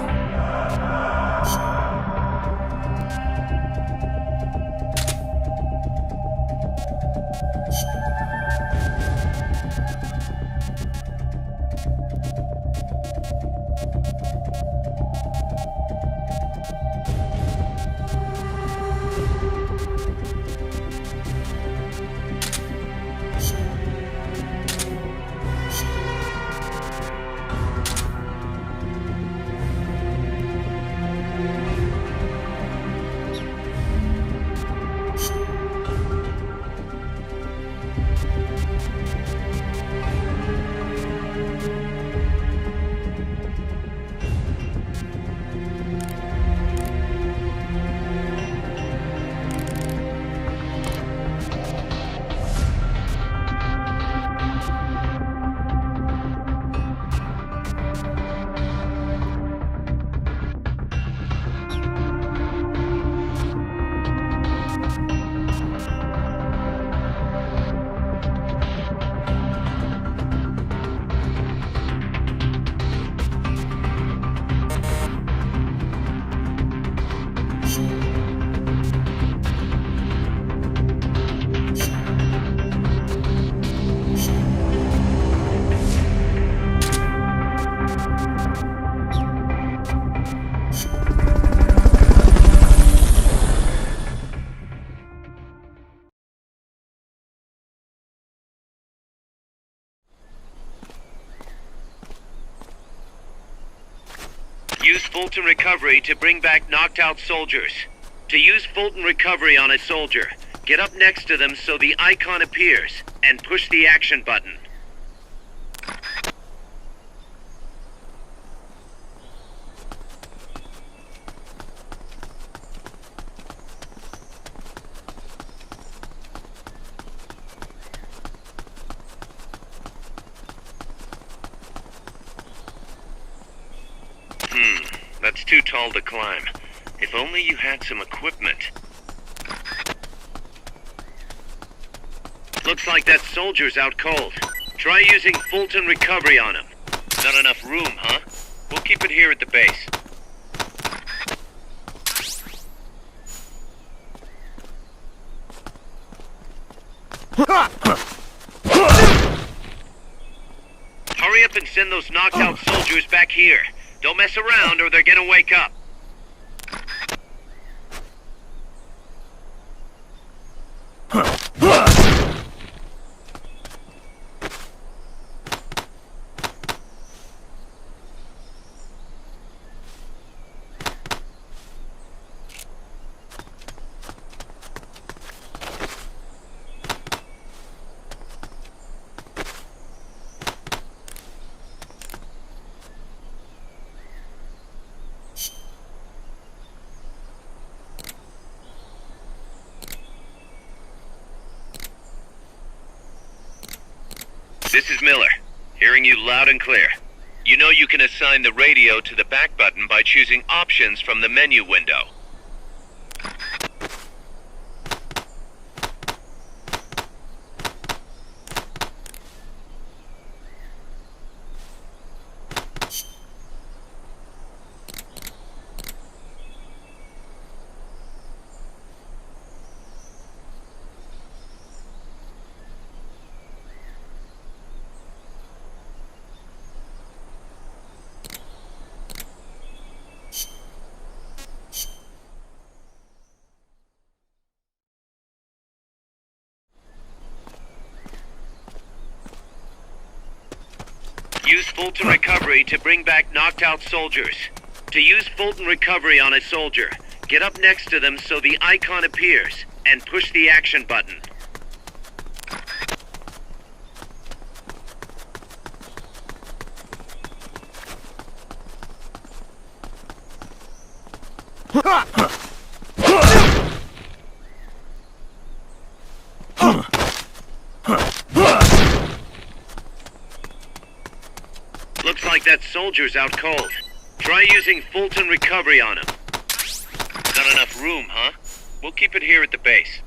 Use Fulton Recovery to bring back knocked out soldiers. To use Fulton Recovery on a soldier, get up next to them so the icon appears, and push the action button. That's too tall to climb. If only you had some equipment. Looks like that soldier's out cold. Try using Fulton Recovery on him. Not enough room, huh? We'll keep it here at the base. Hurry up and send those knocked out soldiers back here. Don't mess around or they're gonna wake up. This is Miller, hearing you loud and clear. You know you can assign the radio to the back button by choosing options from the menu window. Use Fulton Recovery to bring back knocked out soldiers. To use Fulton Recovery on a soldier, get up next to them so the icon appears, and push the action button. Looks like that soldier's out cold. Try using Fulton Recovery on him. Not enough room, huh? We'll keep it here at the base.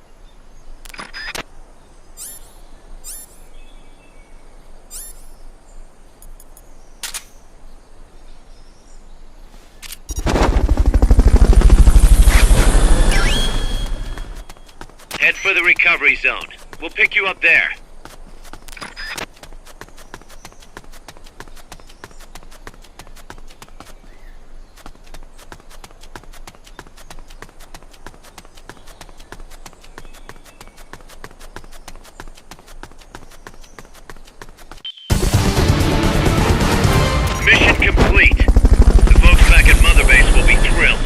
Head for the recovery zone. We'll pick you up there. Mission complete. The folks back at Mother Base will be thrilled.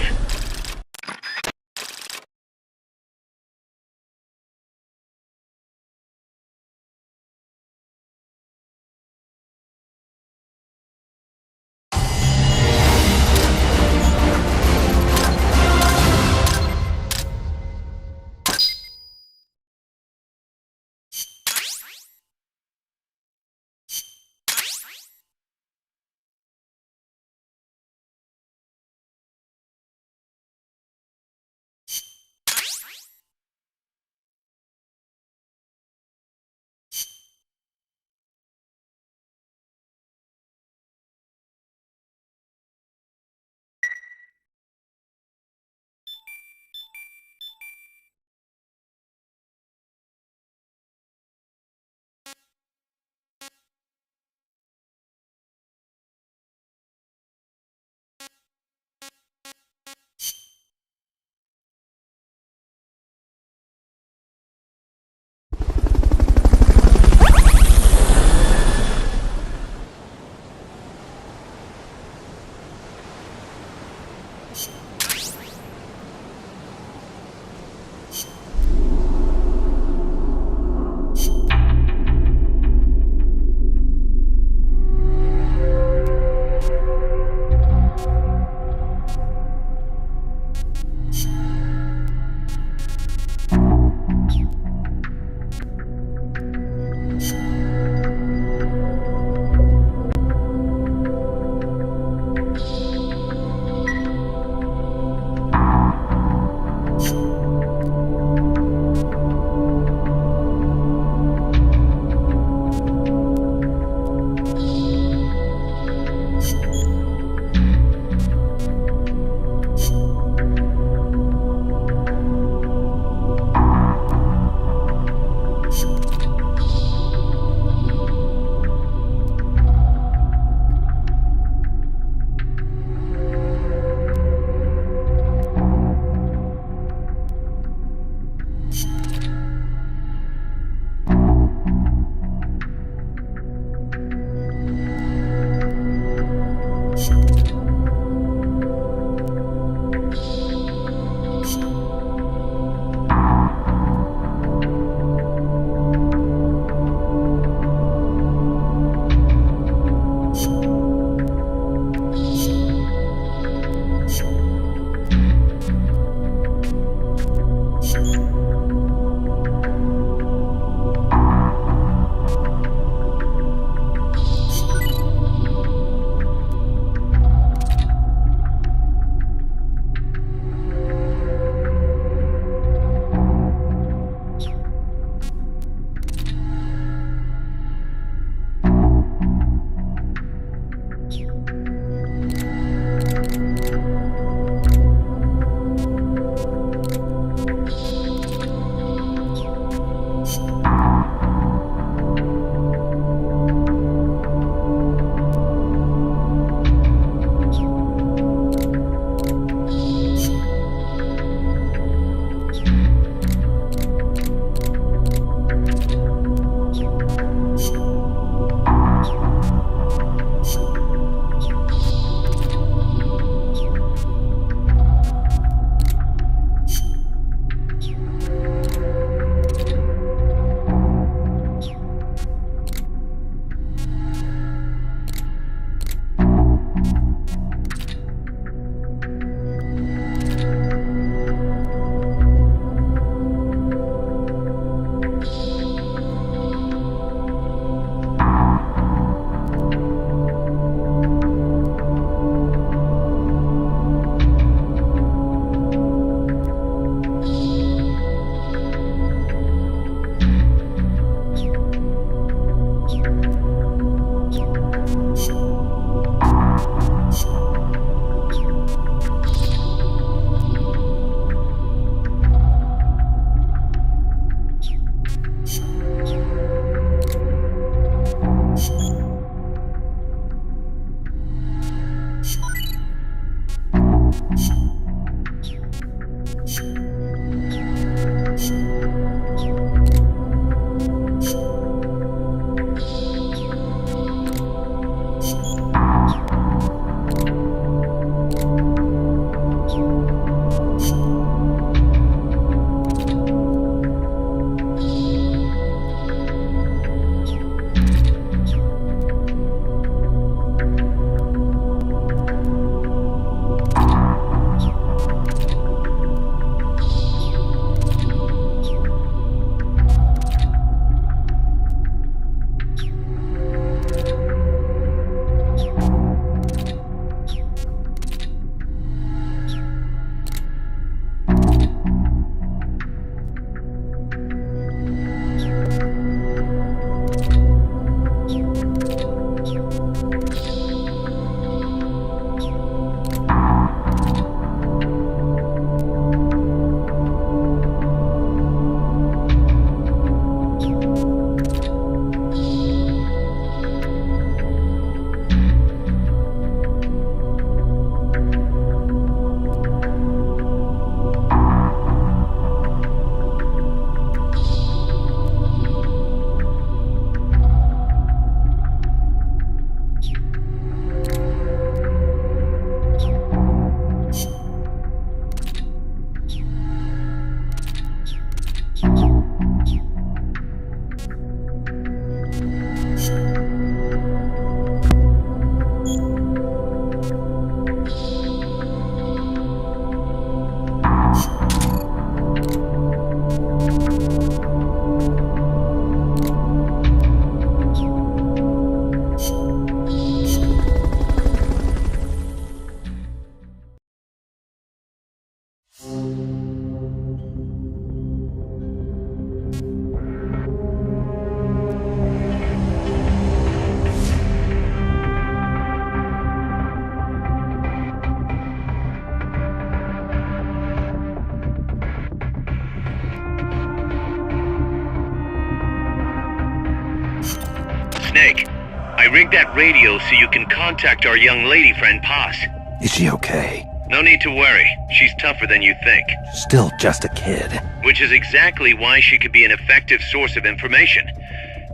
rig that radio so you can contact our young lady friend Paz. Is she okay? No need to worry. She's tougher than you think. Still just a kid. Which is exactly why she could be an effective source of information.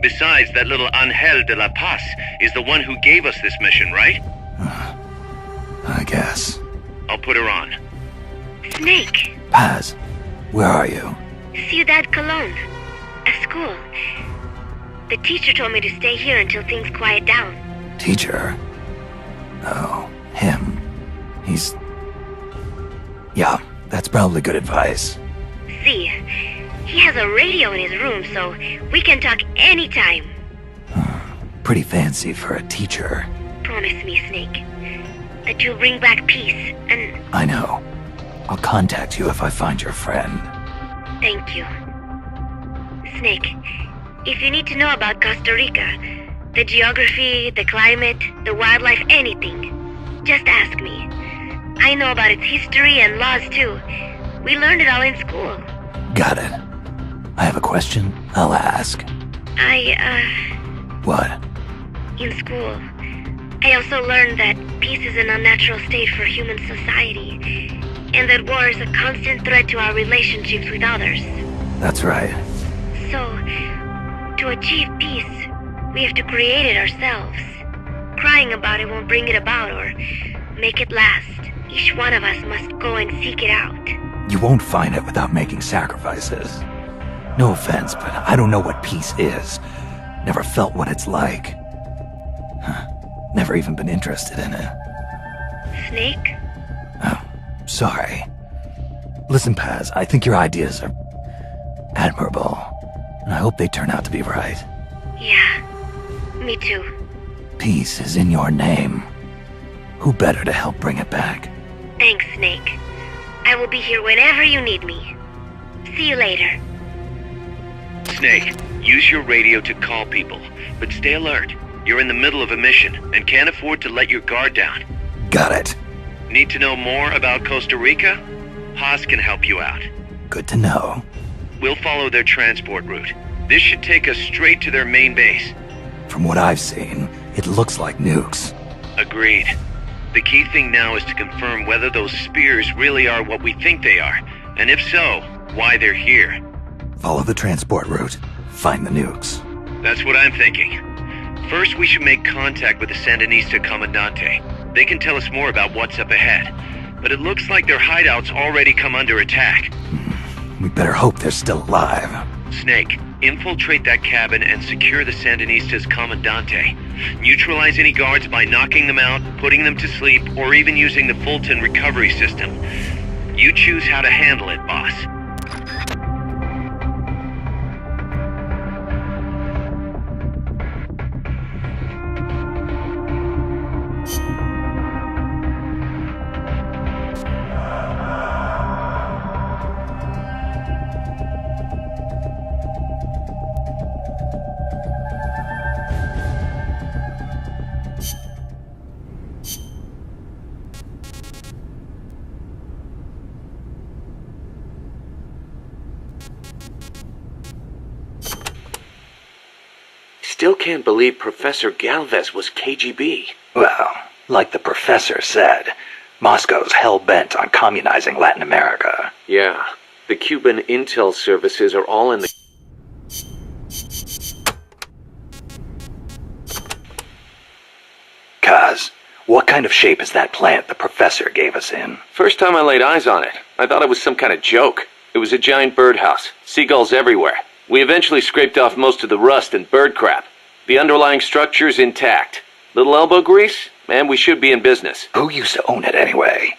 Besides, that little Angel de la Paz is the one who gave us this mission, right? I guess. I'll put her on. Snake, Paz, where are you? Ciudad Colon. At school. The teacher told me to stay here until things quiet down. Teacher? Oh, him. He's... Yeah, that's probably good advice. See, he has a radio in his room, so we can talk anytime. Pretty fancy for a teacher. Promise me, Snake, that you'll bring back peace, and I know. I'll contact you if I find your friend. thank you. Snake, if you need to know about Costa Rica, the geography, the climate, the wildlife, anything, just ask me. I know about its history and laws too. We learned it all in school. Got it. I have a question. I'll ask. What? In school, I also learned that peace is an unnatural state for human society, and that war is a constant threat to our relationships with others. That's right. So, to achieve peace, we have to create it ourselves. Crying about it won't bring it about or make it last. Each one of us must go and seek it out. You won't find it without making sacrifices. No offense, but I don't know what peace is. Never felt what it's like. Never even been interested in it. Snake? Oh, sorry. Listen, Paz, I think your ideas are admirable, and I hope they turn out to be right. Yeah, me too. Peace is in your name. Who better to help bring it back? Thanks, Snake. I will be here whenever you need me. See you later. Snake, use your radio to call people, but stay alert. You're in the middle of a mission and can't afford to let your guard down. Got it. Need to know more about Costa Rica? Haas can help you out. Good to know. We'll follow their transport route. This should take us straight to their main base. From what I've seen, it looks like nukes. Agreed. The key thing now is to confirm whether those spears really are what we think they are, and if so, why they're here. Follow the transport route. Find the nukes. That's what I'm thinking. First, we should make contact with the Sandinista Comandante. They can tell us more about what's up ahead. But it looks like their hideout's already come under attack. We better hope they're still alive. Snake, infiltrate that cabin and secure the Sandinista's Comandante. Neutralize any guards by knocking them out, putting them to sleep, or even using the Fulton recovery system. You choose how to handle it, boss. Still can't believe Professor Galvez was KGB. Well, like the professor said, Moscow's hell-bent on communizing Latin America. Yeah, the Cuban intel services are all in the... Kaz, what kind of shape is that plant the professor gave us in? First time I laid eyes on it, I thought it was some kind of joke. It was a giant birdhouse, seagulls everywhere. We eventually scraped off most of the rust and bird crap. The underlying structure's intact. Little elbow grease? Man, we should be in business. Who used to own it anyway?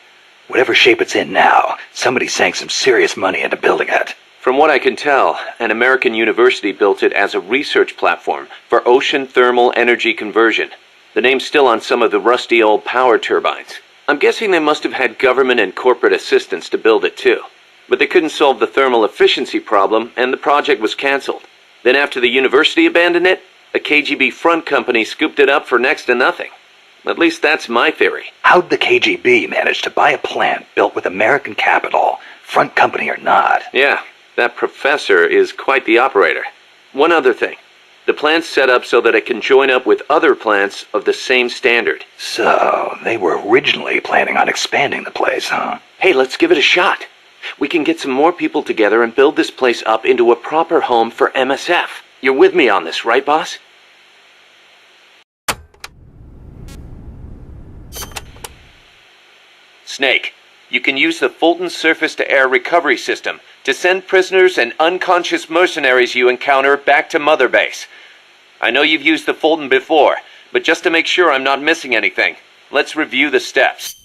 Whatever shape it's in now, somebody sank some serious money into building it. From what I can tell, an American university built it as a research platform for ocean thermal energy conversion. The name's still on some of the rusty old power turbines. I'm guessing they must have had government and corporate assistance to build it too. But they couldn't solve the thermal efficiency problem, and the project was canceled. Then after the university abandoned it, a KGB front company scooped it up for next to nothing. At least that's my theory. How'd the KGB manage to buy a plant built with American capital, front company or not? Yeah, that professor is quite the operator. One other thing. The plant's set up so that it can join up with other plants of the same standard. So, they were originally planning on expanding the place, huh? Hey, let's give it a shot. We can get some more people together and build this place up into a proper home for MSF. You're with me on this, right, boss? Snake, you can use the Fulton surface-to-air recovery system to send prisoners and unconscious mercenaries you encounter back to Mother Base. I know you've used the Fulton before, but just to make sure I'm not missing anything, let's review the steps.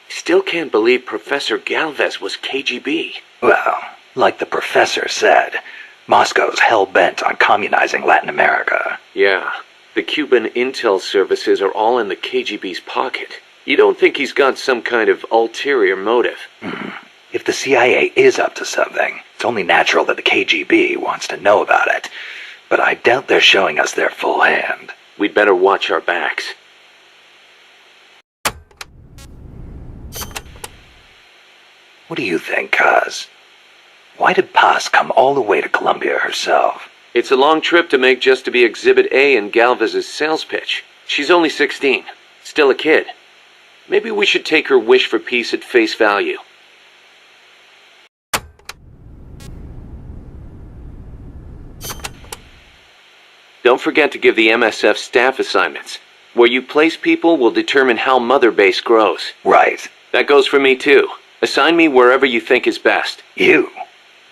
Still can't believe Professor Galvez was KGB. Well, like the professor said, Moscow's hell-bent on communizing Latin America. Yeah, the Cuban intel services are all in the KGB's pocket. You don't think he's got some kind of ulterior motive? If the CIA is up to something, it's only natural that the KGB wants to know about it. But I doubt they're showing us their full hand. We'd better watch our backs. What do you think, Kaz? Why did Paz come all the way to Colombia herself? It's a long trip to make just to be Exhibit A in Galvez's sales pitch. She's only 16, still a kid. Maybe we should take her wish for peace at face value. Don't forget to give the MSF staff assignments. Where you place people will determine how Mother Base grows. Right. That goes for me too. Assign me wherever you think is best. You?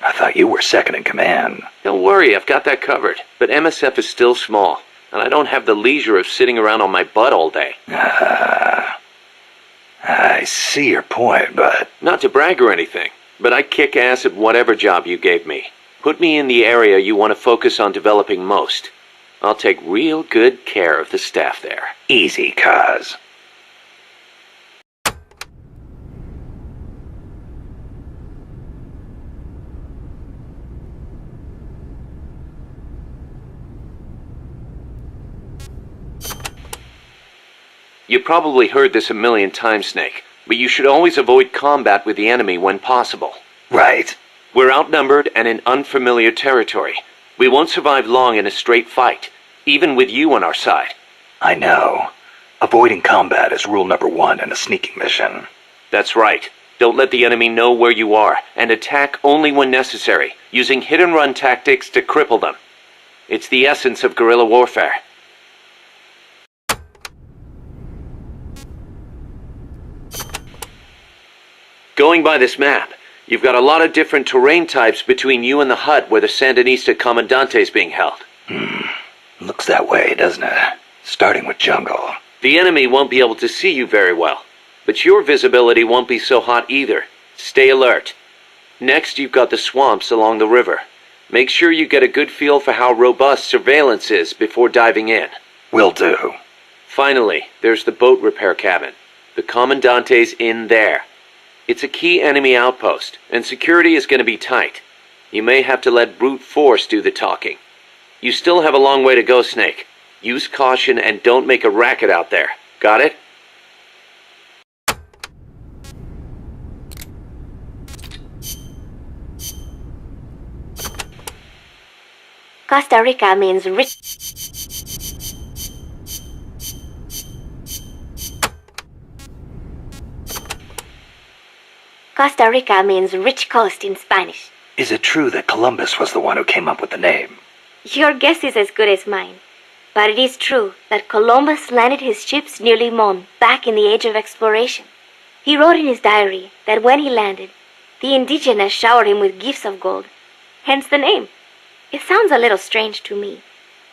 I thought you were second in command. Don't worry, I've got that covered. But MSF is still small, and I don't have the leisure of sitting around on my butt all day. I see your point, but... Not to brag or anything, but I kick ass at whatever job you gave me. Put me in the area you want to focus on developing most. I'll take real good care of the staff there. Easy, Kaz. You probably heard this a million times, Snake, but you should always avoid combat with the enemy when possible. Right. We're outnumbered and in unfamiliar territory. We won't survive long in a straight fight, even with you on our side. I know. Avoiding combat is rule number 1 in a sneaking mission. That's right. Don't let the enemy know where you are, and attack only when necessary, using hit-and-run tactics to cripple them. It's the essence of guerrilla warfare. Going by this map, you've got a lot of different terrain types between you and the hut where the Sandinista Comandante is being held. Looks that way, doesn't it? Starting with jungle. The enemy won't be able to see you very well, but your visibility won't be so hot either. Stay alert. Next, you've got the swamps along the river. Make sure you get a good feel for how robust surveillance is before diving in. Will do. Finally, there's the boat repair cabin. The Commandante's in there. It's a key enemy outpost, and security is going to be tight. You may have to let brute force do the talking. You still have a long way to go, Snake. Use caution and don't make a racket out there. Got it? Costa Rica means rich. Costa Rica means rich coast in Spanish. Is it true that Columbus was the one who came up with the name? Your guess is as good as mine. But it is true that Columbus landed his ships near Limon back in the age of exploration. He wrote in his diary that when he landed, the indigenous showered him with gifts of gold. Hence the name. It sounds a little strange to me.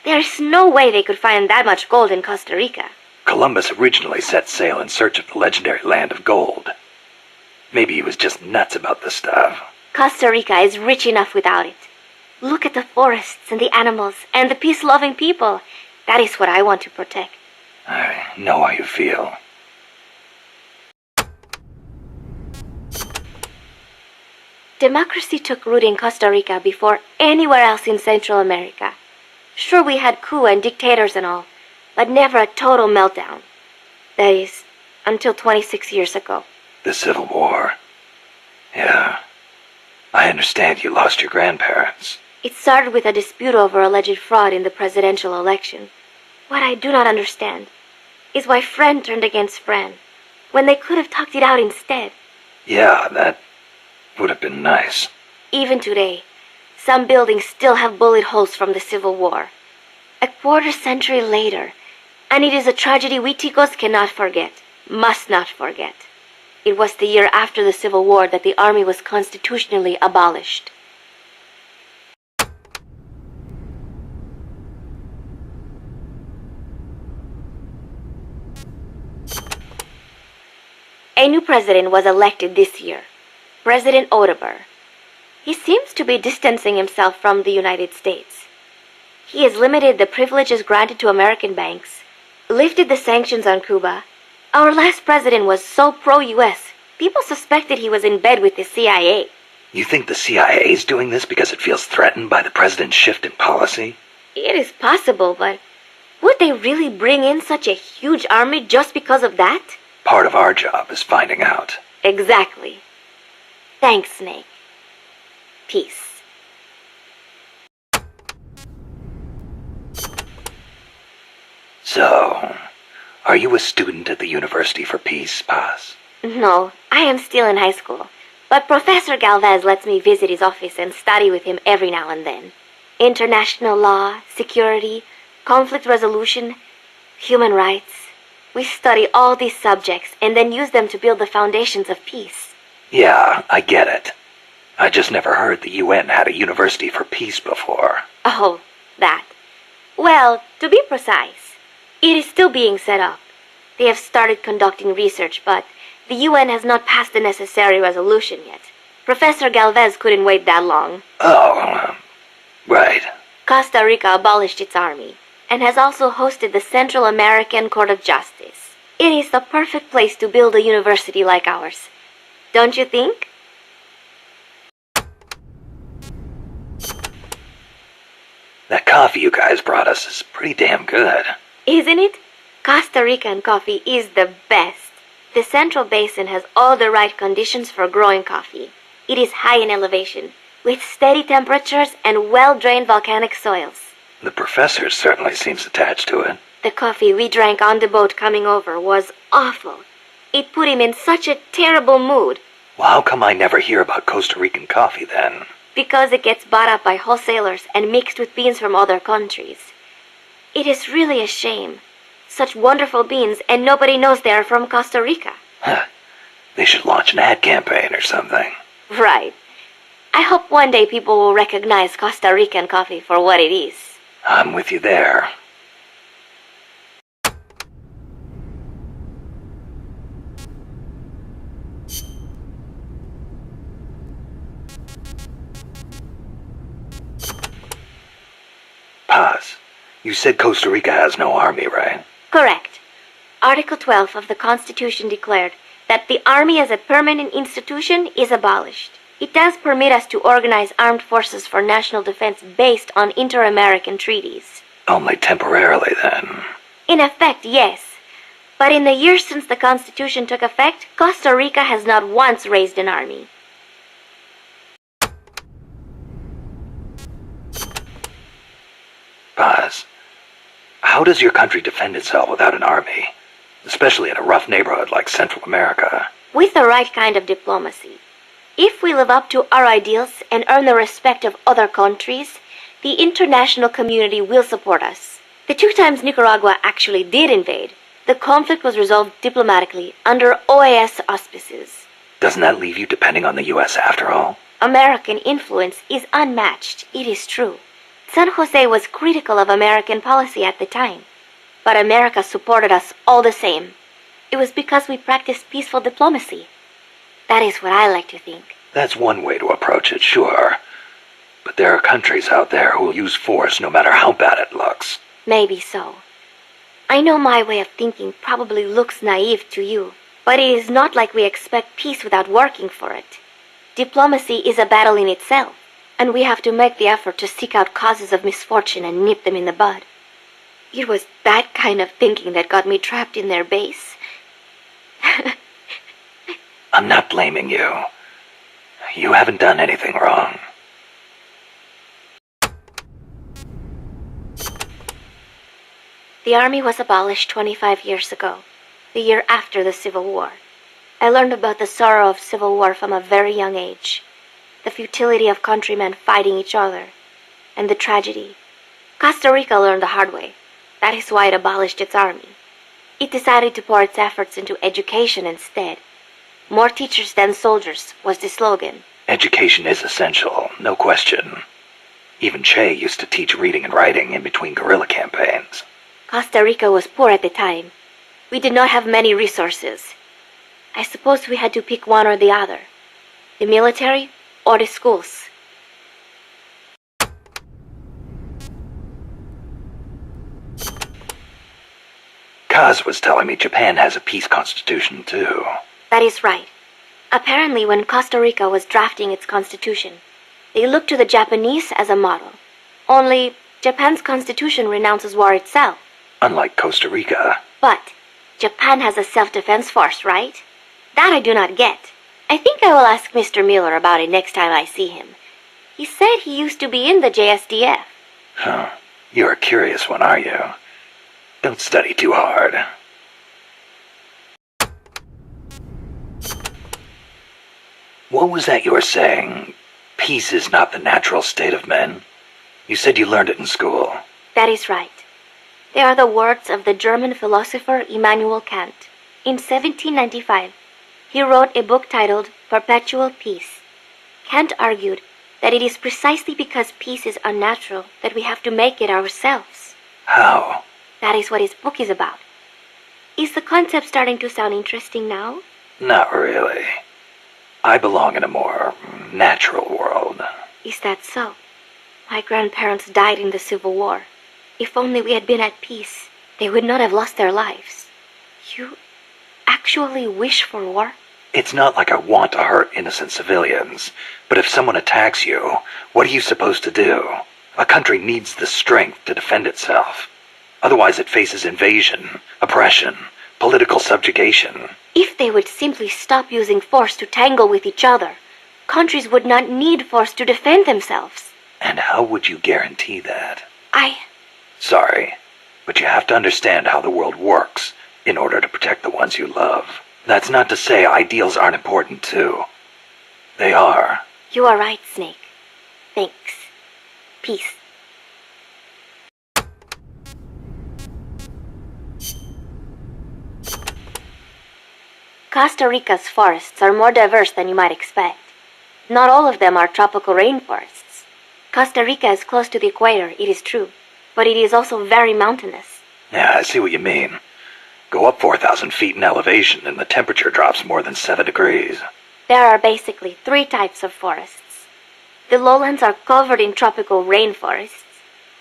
There's no way they could find that much gold in Costa Rica. Columbus originally set sail in search of the legendary land of gold. Maybe he was just nuts about the stuff. Costa Rica is rich enough without it. Look at the forests and the animals and the peace-loving people. That is what I want to protect. I know how you feel. Democracy took root in Costa Rica before anywhere else in Central America. Sure, we had coup and dictators and all, but never a total meltdown. That is, until 26 years ago. The Civil War. Yeah. I understand you lost your grandparents. It started with a dispute over alleged fraud in the presidential election. What I do not understand is why friend turned against friend, when they could have talked it out instead. Yeah, that would have been nice. Even today, some buildings still have bullet holes from the Civil War. A quarter century later, and it is a tragedy we Ticos cannot forget, must not forget. It was the year after the Civil War that the army was constitutionally abolished. A new president was elected this year, President Otaber. He seems to be distancing himself from the United States. He has limited the privileges granted to American banks, lifted the sanctions on Cuba. Our last president was so pro-US, people suspected he was in bed with the CIA. You think the CIA is doing this because it feels threatened by the president's shift in policy? It is possible, but would they really bring in such a huge army just because of that? Part of our job is finding out. Exactly. Thanks, Snake. Peace. So, are you a student at the University for Peace, Paz? No, I am still in high school, but Professor Galvez lets me visit his office and study with him every now and then. International law, security, conflict resolution, human rights. We study all these subjects and then use them to build the foundations of peace. Yeah, I get it. I just never heard the UN had a University for Peace before. Oh, that. Well, to be precise, it is still being set up. They have started conducting research, but the UN has not passed the necessary resolution yet. Professor Galvez couldn't wait that long. Oh, right. Costa Rica abolished its army and has also hosted the Central American Court of Justice. It is the perfect place to build a university like ours. Don't you think? That coffee you guys brought us is pretty damn good. Isn't it? Costa Rican coffee is the best. The Central Basin has all the right conditions for growing coffee. It is high in elevation, with steady temperatures and well-drained volcanic soils. The professor certainly seems attached to it. The coffee we drank on the boat coming over was awful. It put him in such a terrible mood. Well, how come I never hear about Costa Rican coffee then? Because it gets bought up by wholesalers and mixed with beans from other countries. It is really a shame. Such wonderful beans, and nobody knows they are from Costa Rica. Huh. They should launch an ad campaign or something. Right. I hope one day people will recognize Costa Rican coffee for what it is. I'm with you there. Paz, you said Costa Rica has no army, right? Correct. Article 12 of the Constitution declared that the Army as a permanent institution is abolished. It does permit us to organize armed forces for national defense based on inter-American treaties. Only temporarily, then. In effect, yes. But in the years since the Constitution took effect, Costa Rica has not once raised an army. Paz, how does your country defend itself without an army? Especially in a rough neighborhood like Central America. With the right kind of diplomacy. If we live up to our ideals and earn the respect of other countries, the international community will support us. The 2 times Nicaragua actually did invade, the conflict was resolved diplomatically under OAS auspices. Doesn't that leave you depending on the U.S. after all? American influence is unmatched, it is true. San Jose was critical of American policy at the time, but America supported us all the same. It was because we practiced peaceful diplomacy. That is what I like to think. That's one way to approach it, sure. But there are countries out there who will use force no matter how bad it looks. Maybe so. I know my way of thinking probably looks naive to you, but it is not like we expect peace without working for it. Diplomacy is a battle in itself, and we have to make the effort to seek out causes of misfortune and nip them in the bud. It was that kind of thinking that got me trapped in their base. I'm not blaming you. You haven't done anything wrong. The army was abolished 25 years ago, the year after the Civil War. I learned about the sorrow of civil war from a very young age, the futility of countrymen fighting each other, and the tragedy. Costa Rica learned the hard way. That is why it abolished its army. It decided to pour its efforts into education instead. More teachers than soldiers was the slogan. Education is essential, no question. Even Che used to teach reading and writing in between guerrilla campaigns. Costa Rica was poor at the time. We did not have many resources. I suppose we had to pick one or the other. The military or the schools. Kaz was telling me Japan has a peace constitution too. That is right. Apparently, when Costa Rica was drafting its constitution, they looked to the Japanese as a model. Only, Japan's constitution renounces war itself. Unlike Costa Rica. But Japan has a self-defense force, right? That I do not get. I think I will ask Mr. Miller about it next time I see him. He said he used to be in the JSDF. Huh. You're a curious one, are you? Don't study too hard. What was that you were saying? Peace is not the natural state of men? You said you learned it in school. That is right. They are the words of the German philosopher Immanuel Kant. In 1795, he wrote a book titled Perpetual Peace. Kant argued that it is precisely because peace is unnatural that we have to make it ourselves. How? That is what his book is about. Is the concept starting to sound interesting now? Not really. I belong in a more natural world. Is that so? My grandparents died in the Civil War. If only we had been at peace, they would not have lost their lives. You actually wish for war? It's not like I want to hurt innocent civilians, but if someone attacks you, what are you supposed to do? A country needs the strength to defend itself. Otherwise it faces invasion, oppression, political subjugation. If they would simply stop using force to tangle with each other, countries would not need force to defend themselves. And how would you guarantee that? I... Sorry, but you have to understand how the world works in order to protect the ones you love. That's not to say ideals aren't important too. They are. You are right, Snake. Thanks. Peace. Costa Rica's forests are more diverse than you might expect. Not all of them are tropical rainforests. Costa Rica is close to the equator, it is true, but it is also very mountainous. Yeah, I see what you mean. Go up 4,000 feet in elevation and the temperature drops more than 7 degrees. There are basically 3 types of forests. The lowlands are covered in tropical rainforests,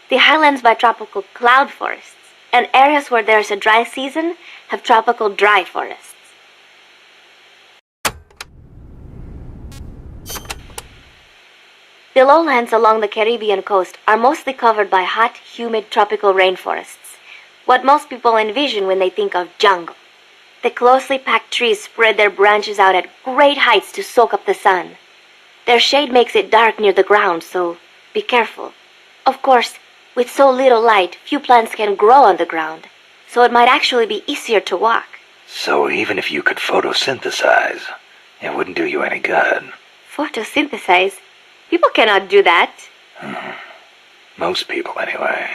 the highlands by tropical cloud forests, and areas where there is a dry season have tropical dry forests. The lowlands along the Caribbean coast are mostly covered by hot, humid tropical rainforests, what most people envision when they think of jungle. The closely packed trees spread their branches out at great heights to soak up the sun. Their shade makes it dark near the ground, so be careful. Of course, with so little light, few plants can grow on the ground, so it might actually be easier to walk. So even if you could photosynthesize, it wouldn't do you any good. Photosynthesize? People cannot do that. Most people, anyway.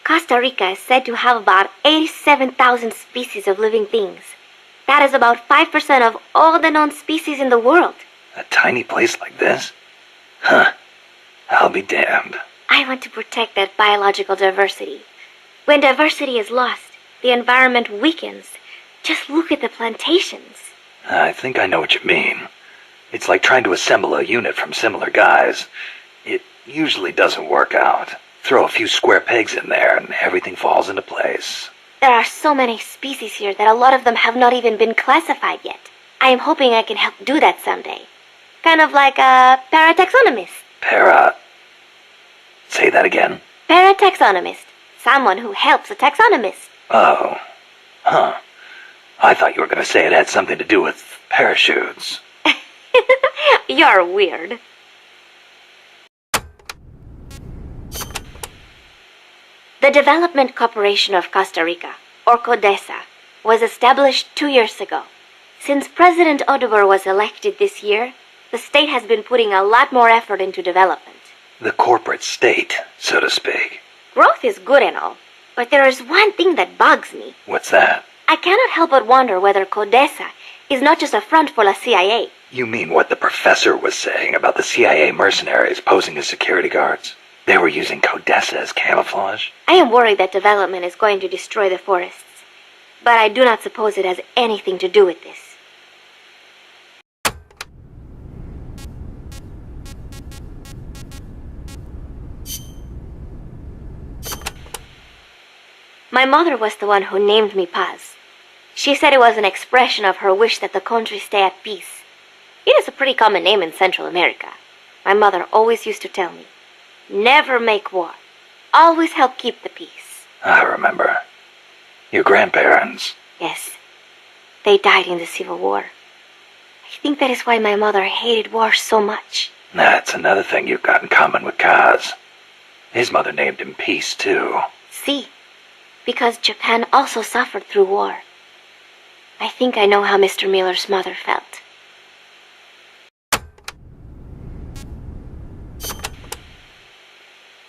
Costa Rica is said to have about 87,000 species of living things. That is about 5% of all the known species in the world. A tiny place like this? Huh. I'll be damned. I want to protect that biological diversity. When diversity is lost, the environment weakens. Just look at the plantations. I think I know what you mean. It's like trying to assemble a unit from similar guys. It usually doesn't work out. Throw a few square pegs in there and everything falls into place. There are so many species here that a lot of them have not even been classified yet. I am hoping I can help do that someday. Kind of like a parataxonomist. Say that again? Parataxonomist. Someone who helps a taxonomist. Oh. Huh. I thought you were going to say it had something to do with parachutes. You're weird. The Development Corporation of Costa Rica, or CODESA, was established 2 years ago. Since President Odubor was elected this year, the state has been putting a lot more effort into development. The corporate state, so to speak. Growth is good and all, but there is one thing that bugs me. What's that? I cannot help but wonder whether CODESA is not just a front for the CIA. You mean what the professor was saying about the CIA mercenaries posing as security guards? They were using CODESA as camouflage? I am worried that development is going to destroy the forests, but I do not suppose it has anything to do with this. My mother was the one who named me Paz. She said it was an expression of her wish that the country stay at peace. It is a pretty common name in Central America. My mother always used to tell me, never make war. Always help keep the peace. I remember. Your grandparents. Yes. They died in the Civil War. I think that is why my mother hated war so much. That's another thing you've got in common with Kaz. His mother named him Peace, too. See, because Japan also suffered through war. I think I know how Mr. Miller's mother felt.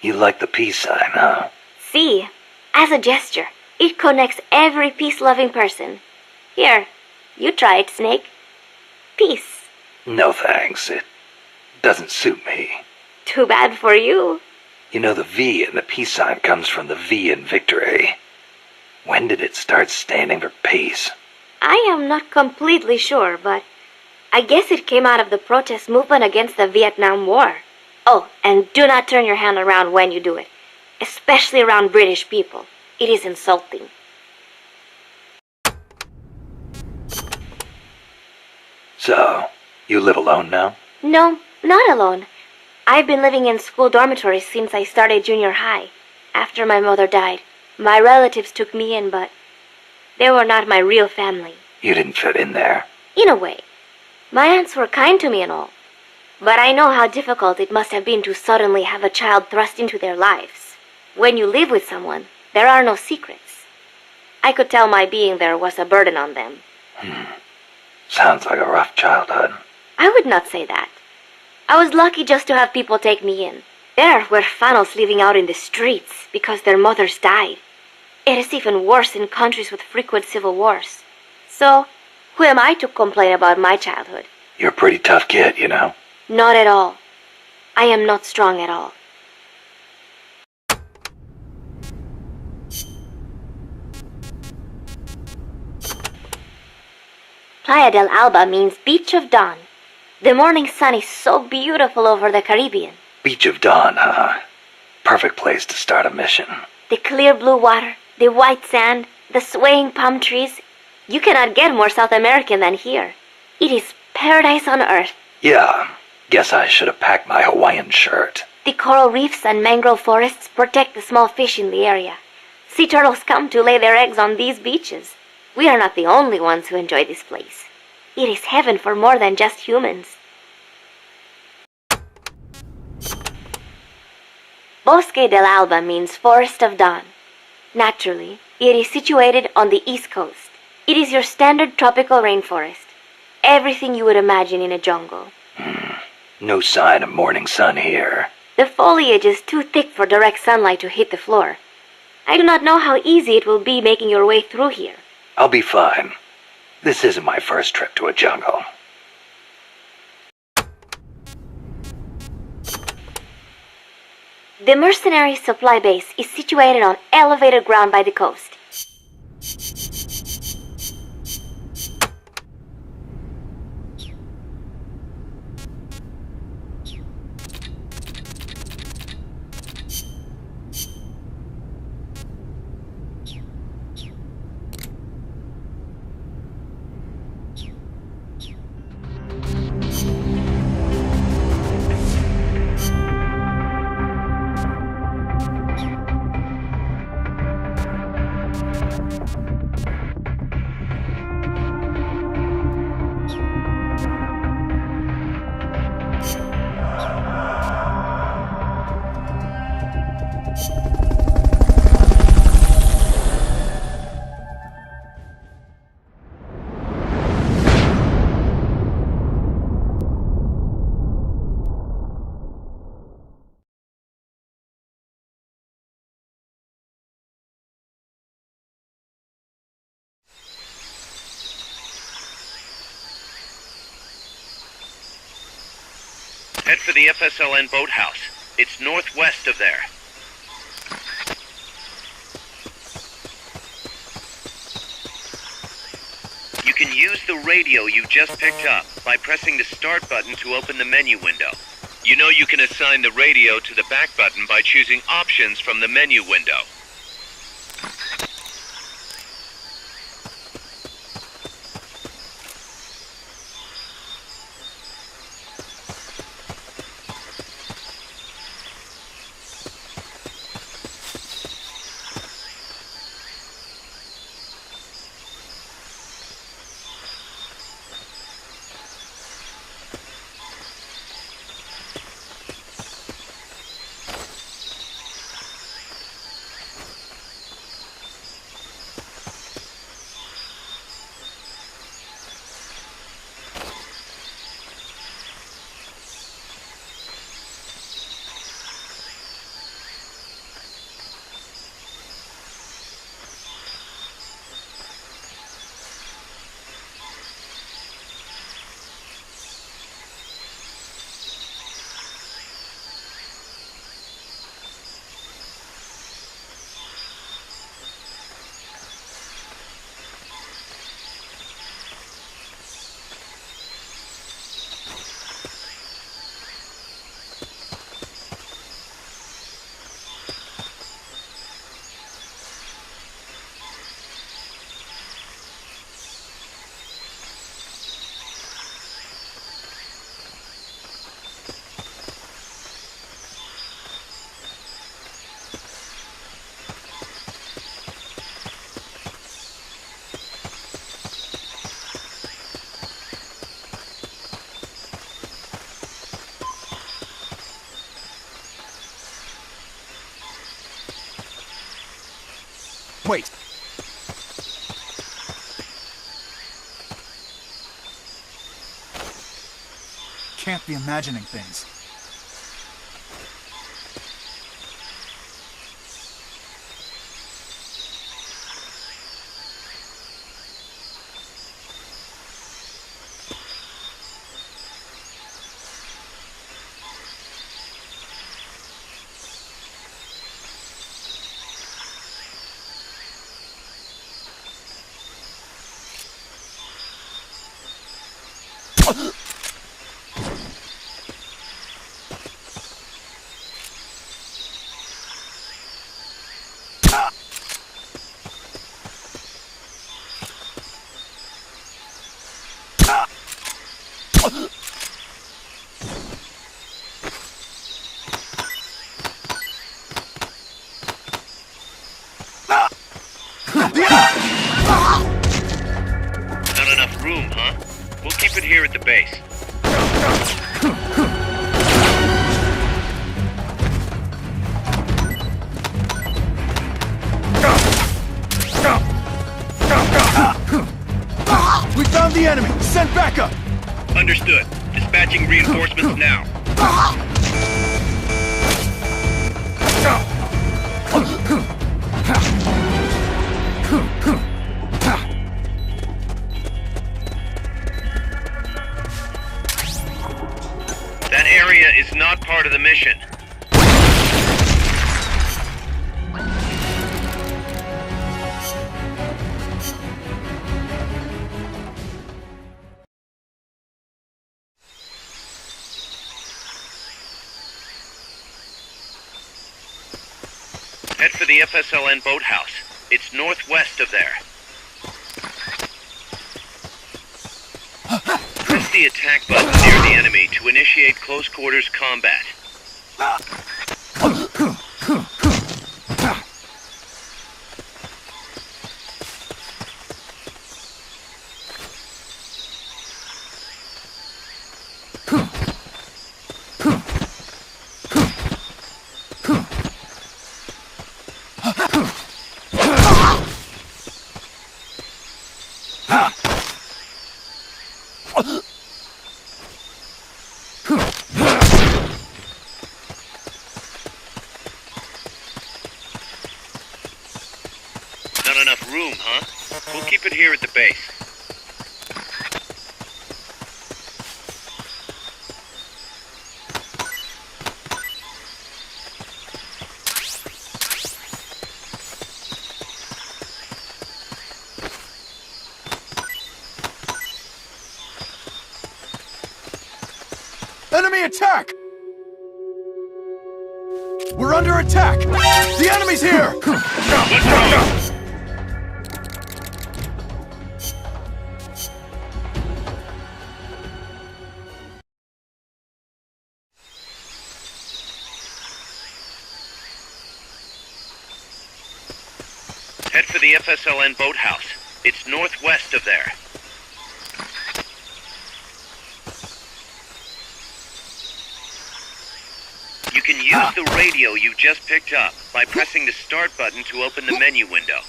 You like the peace sign, huh? See, as a gesture, it connects every peace-loving person. Here, you try it, Snake. Peace. No thanks. It doesn't suit me. Too bad for you. You know, the V in the peace sign comes from the V in victory. When did it start standing for peace? I am not completely sure, but I guess it came out of the protest movement against the Vietnam War. Oh, and do not turn your hand around when you do it, especially around British people. It is insulting. So, you live alone now? No, not alone. I've been living in school dormitories since I started junior high. After my mother died, my relatives took me in, but they were not my real family. You didn't fit in there? In a way. My aunts were kind to me and all. But I know how difficult it must have been to suddenly have a child thrust into their lives. When you live with someone, there are no secrets. I could tell my being there was a burden on them. Sounds like a rough childhood. I would not say that. I was lucky just to have people take me in. There are huérfanos living out in the streets because their mothers died. It is even worse in countries with frequent civil wars. So, who am I to complain about my childhood? You're a pretty tough kid, you know? Not at all. I am not strong at all. Playa del Alba means Beach of Dawn. The morning sun is so beautiful over the Caribbean. Beach of Dawn, huh? Perfect place to start a mission. The clear blue water, the white sand, the swaying palm trees. You cannot get more South American than here. It is paradise on earth. Yeah, guess I should have packed my Hawaiian shirt. The coral reefs and mangrove forests protect the small fish in the area. Sea turtles come to lay their eggs on these beaches. We are not the only ones who enjoy this place. It is heaven for more than just humans. Bosque del Alba means Forest of Dawn. Naturally, it is situated on the east coast. It is your standard tropical rainforest. Everything you would imagine in a jungle. No sign of morning sun here. The foliage is too thick for direct sunlight to hit the floor. I do not know how easy it will be making your way through here. I'll be fine. This isn't my first trip to a jungle. The mercenary supply base is situated on elevated ground by the coast. Head for the FSLN boathouse. It's northwest of there. You can use the radio you just picked up by pressing the start button to open the menu window. You know you can assign the radio to the back button by choosing options from the menu window. Wait. Can't be imagining things. Not enough room, huh? We'll keep it here at the base. We found the enemy! Send backup! Understood. Dispatching reinforcements now. That area is not part of the mission. Head for the FSLN boathouse. It's northwest of there. Press the attack button near the enemy to initiate close quarters combat. Not enough room, huh? We'll keep it here at the base. Enemy attack! We're under attack! The enemy's here! What's wrong? Head for the FSLN boathouse. It's northwest of there. You can use the radio you just picked up by pressing the start button to open the menu window.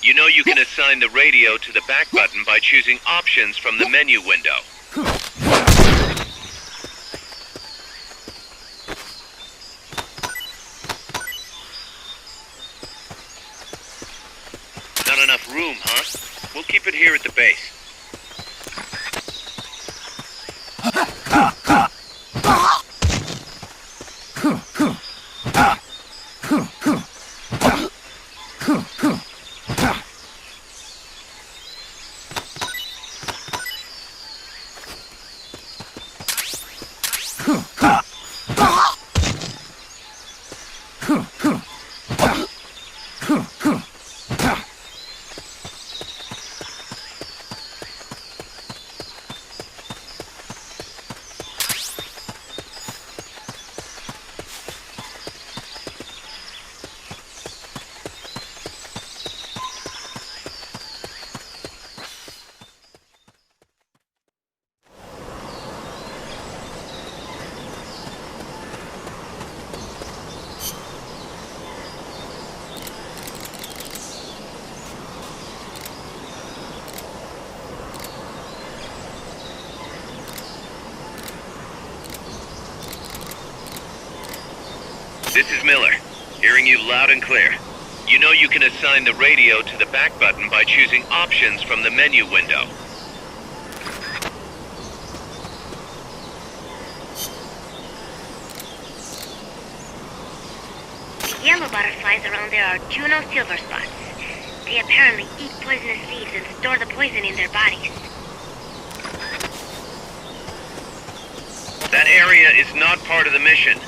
You know you can assign the radio to the back button by choosing options from the menu window. Not enough room, huh? We'll keep it here at the base. This is Miller, hearing you loud and clear. You know you can assign the radio to the back button by choosing options from the menu window. The yellow butterflies around there are Juno silver spots. They apparently eat poisonous leaves and store the poison in their bodies. That area is not part of the mission.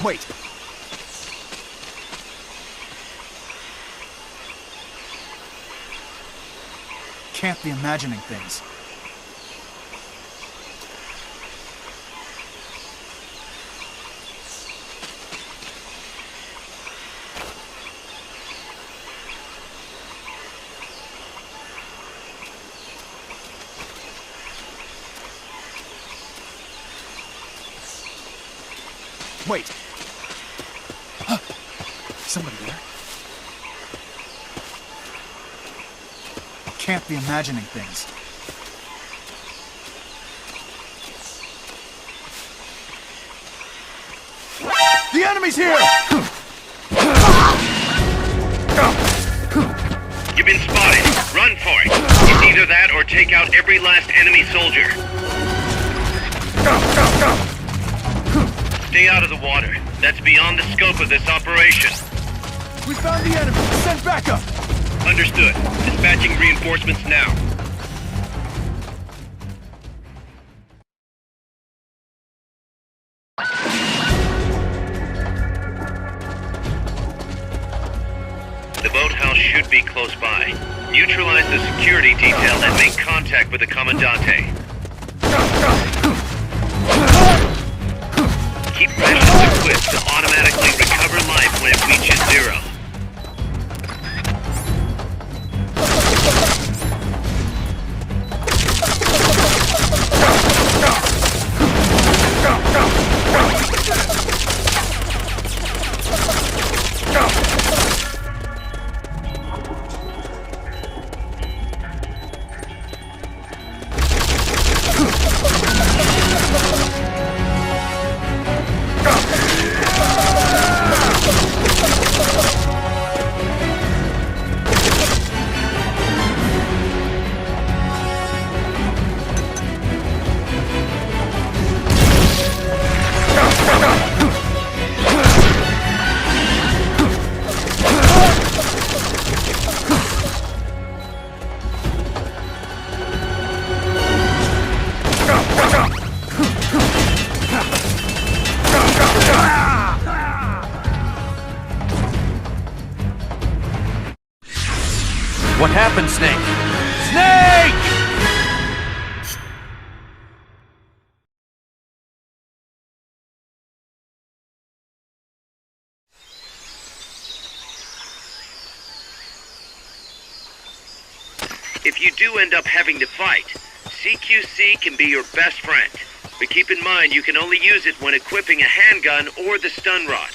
Wait. Can't be imagining things. Wait. Somebody there? Can't be imagining things. The enemy's here! You've been spotted. Run for it. It's either that or take out every last enemy soldier. Stay out of the water. That's beyond the scope of this operation. We found the enemy! Send backup! Understood. Dispatching reinforcements now. The boathouse should be close by. Neutralize the security detail and make contact with the Commandante. Keep rations equipped to automatically recover life when it reaches zero. What happened, Snake? Snake! If you do end up having to fight, CQC can be your best friend. But keep in mind you can only use it when equipping a handgun or the stun rod.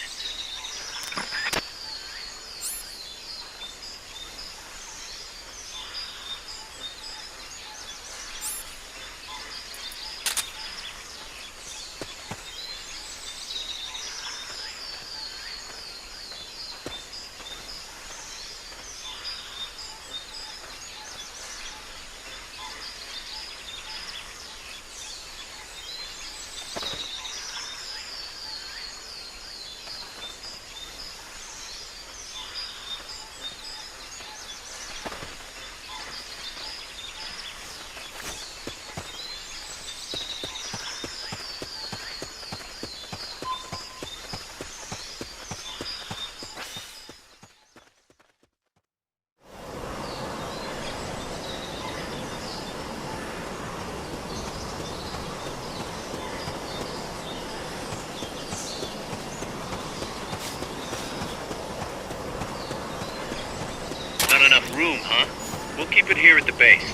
Not enough room, huh? We'll keep it here at the base.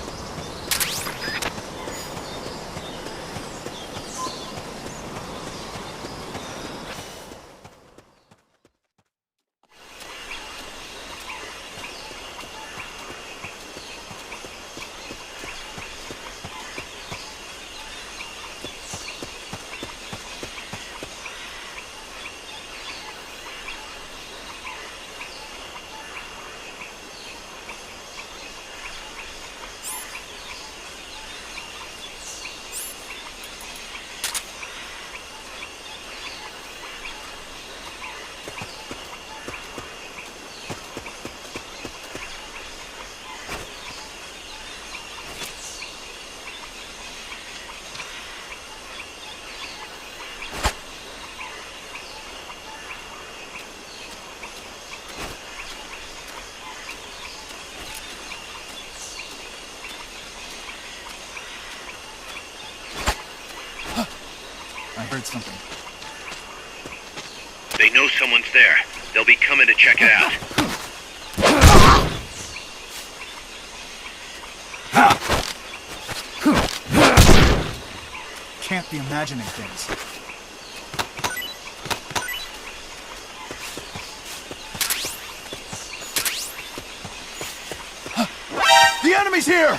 heard something. They know someone's there. They'll be coming to check it out. Can't be imagining things. The enemy's here!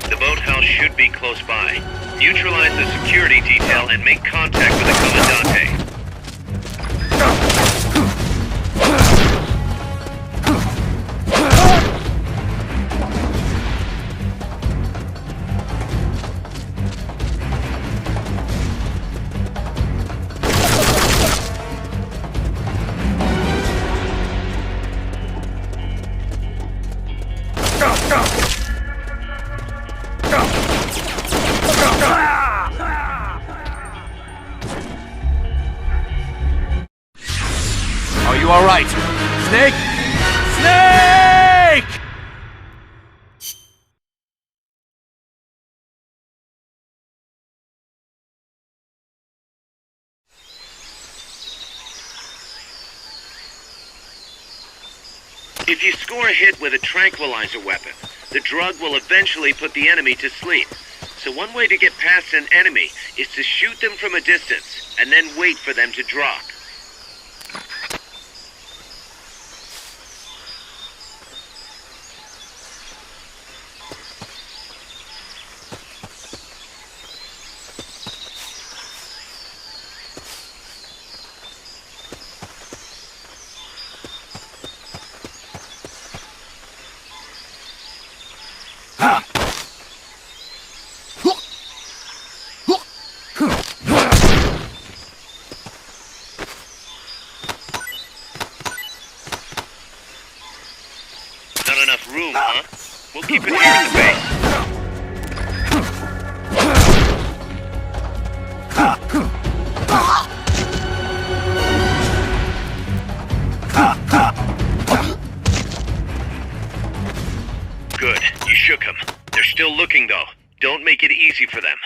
The boathouse should be close by. Neutralize the security detail and make contact with the Commandante. Are you alright? Snake? Snake! If you score a hit with a tranquilizer weapon, the drug will eventually put the enemy to sleep. So one way to get past an enemy is to shoot them from a distance, and then wait for them to drop. Not enough room, huh? We'll keep it here at the base. Good. You shook them. They're still looking, though. Don't make it easy for them.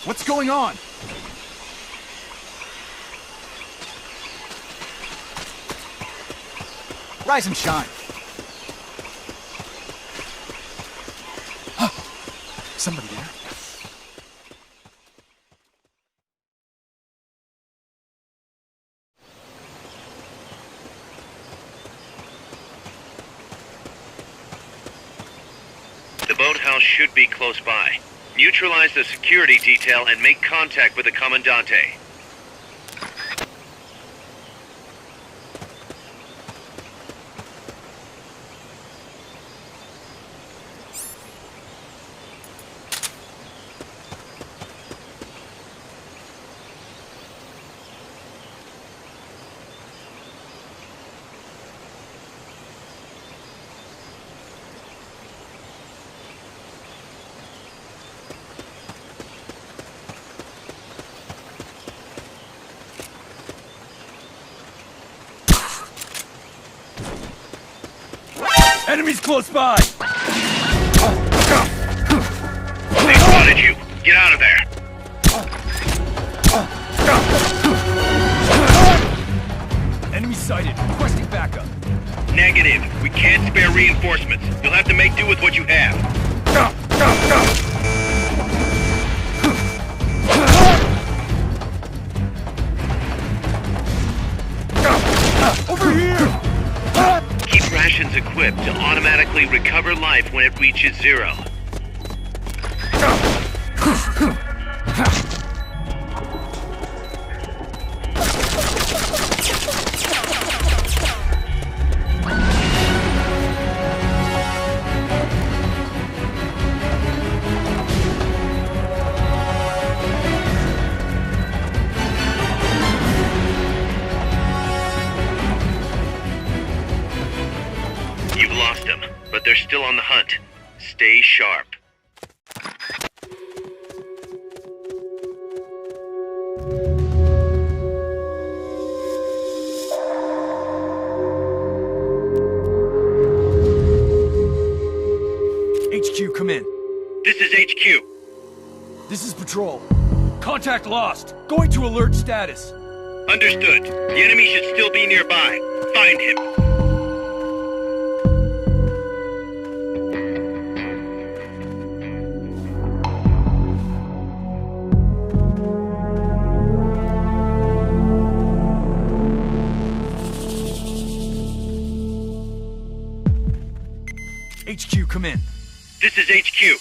What's going on? Rise and shine. Somebody there? The boathouse should be close by. Neutralize the security detail and make contact with the Commandante. Enemies close by! They spotted you. Get out of there. Enemy sighted. Requesting backup. Negative. We can't spare reinforcements. You'll have to make do with what you have. Over here! Keep rations equipped to automatically recover life when it reaches 0. You've lost them, but they're still on the hunt. Stay sharp. HQ, come in. This is HQ. This is Patrol. Contact lost. Going to alert status. Understood. The enemy should still be nearby. Find him. HQ, come in. This is HQ.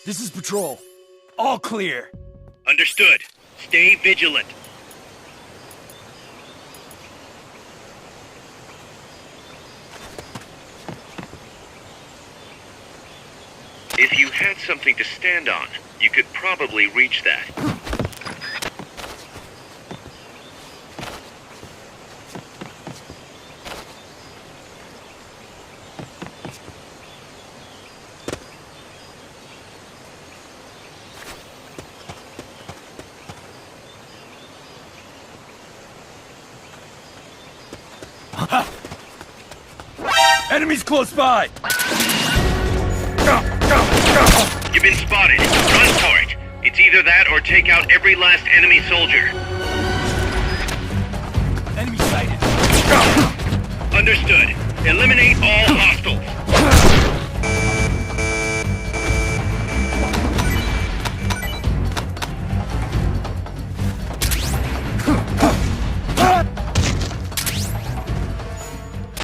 This is Patrol. All clear. Understood. Stay vigilant. If you had something to stand on, you could probably reach that. Enemies close by! You've been spotted. Run for it. It's either that or take out every last enemy soldier. Enemy sighted. Understood. Eliminate all hostiles.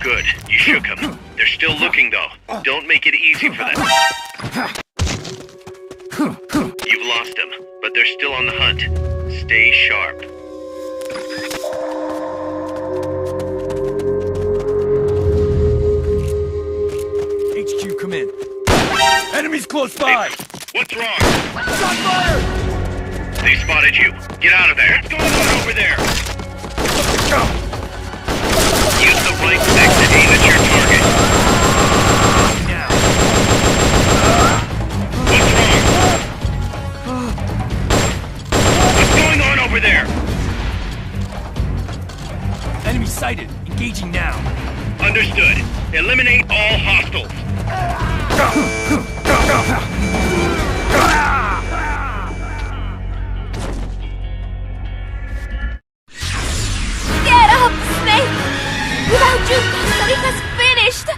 Good. You shook them. They're still looking, though. Don't make it easy for them. You've lost them, but they're still on the hunt. Stay sharp. HQ, come in. Enemies close by! What's wrong? Shot fired! They spotted you. Get out of there. What's going on over there? Use the right stick to aim at your target. Now. What's wrong? What's going on over there? Enemy sighted. Engaging now. Understood. Eliminate all hostiles. Get up, Snake! Without you, Costa Rica's finished!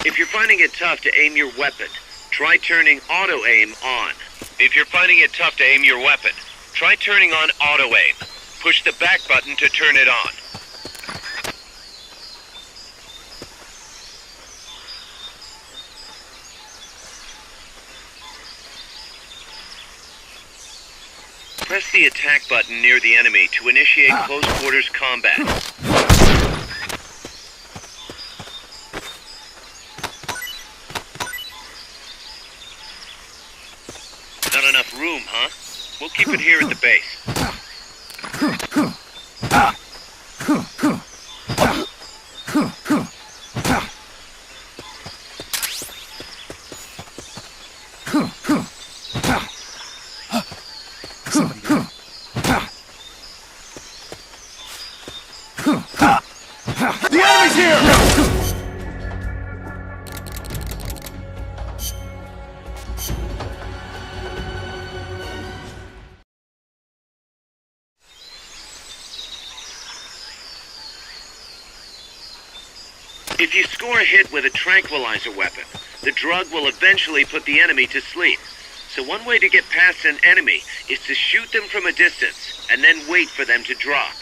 If you're finding it tough to aim your weapon, try turning auto-aim on. If you're finding it tough to aim your weapon, try turning on auto-aim. Push the back button to turn it on. Press the attack button near the enemy to initiate close quarters combat. Not enough room, huh? We'll keep it here at the base. The enemy's here! If you score a hit with a tranquilizer weapon, the drug will eventually put the enemy to sleep. So one way to get past an enemy is to shoot them from a distance, and then wait for them to drop.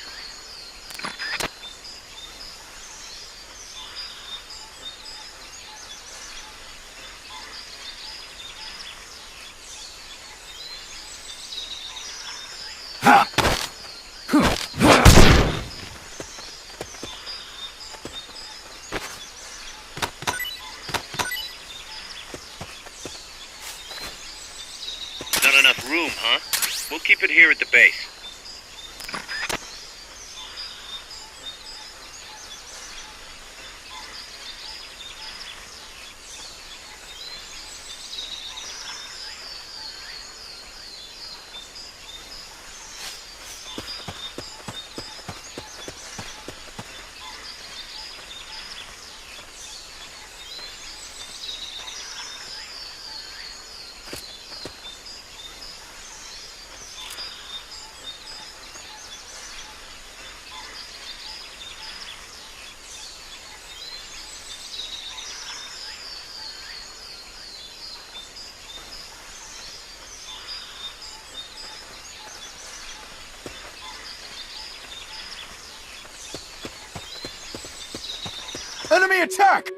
Not enough room, huh? We'll keep it here at the base. Enemy attack!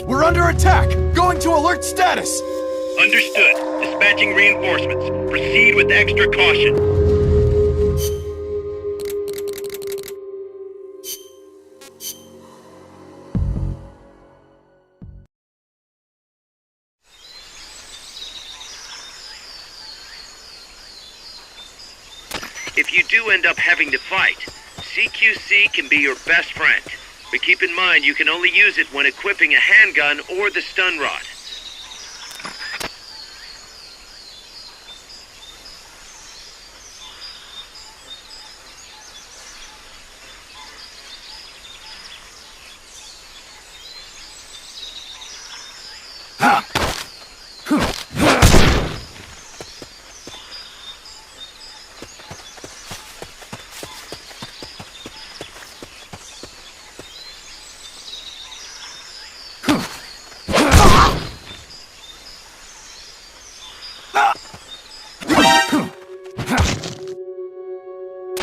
We're under attack! Going to alert status! Understood. Dispatching reinforcements. Proceed with extra caution. If you do end up having to fight, CQC can be your best friend. But keep in mind you can only use it when equipping a handgun or the stun rod.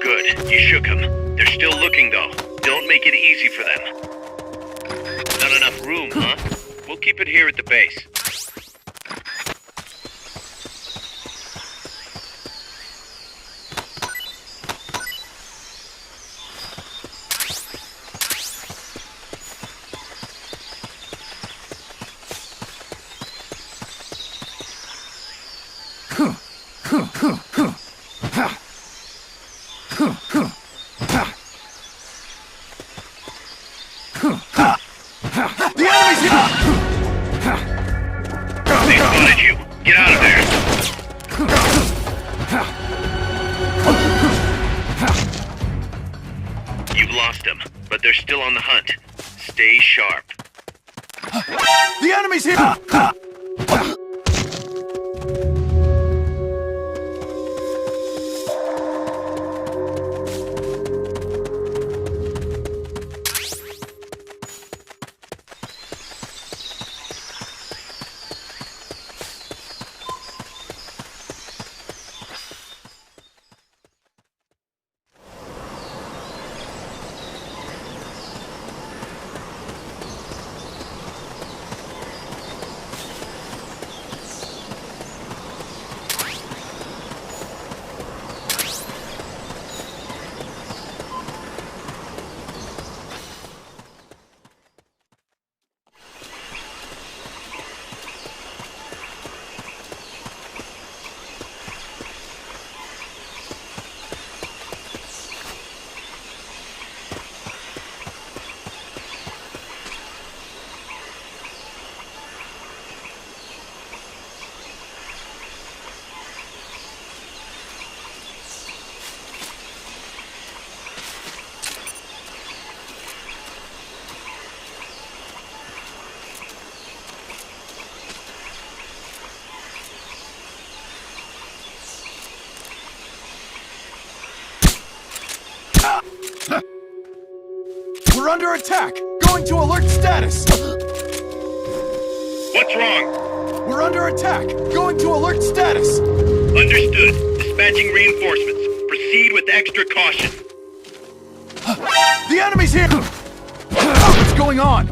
Good, you shook them. They're still looking though. Don't make it easy for them. Not enough room, huh? We'll keep it here at the base. The enemy's here! They spotted you. Get out of there. You've lost them, but they're still on the hunt. Stay sharp. The enemy's here! We're under attack! Going to alert status! What's wrong? We're under attack! Going to alert status! Understood. Dispatching reinforcements. Proceed with extra caution. The enemy's here! What's going on?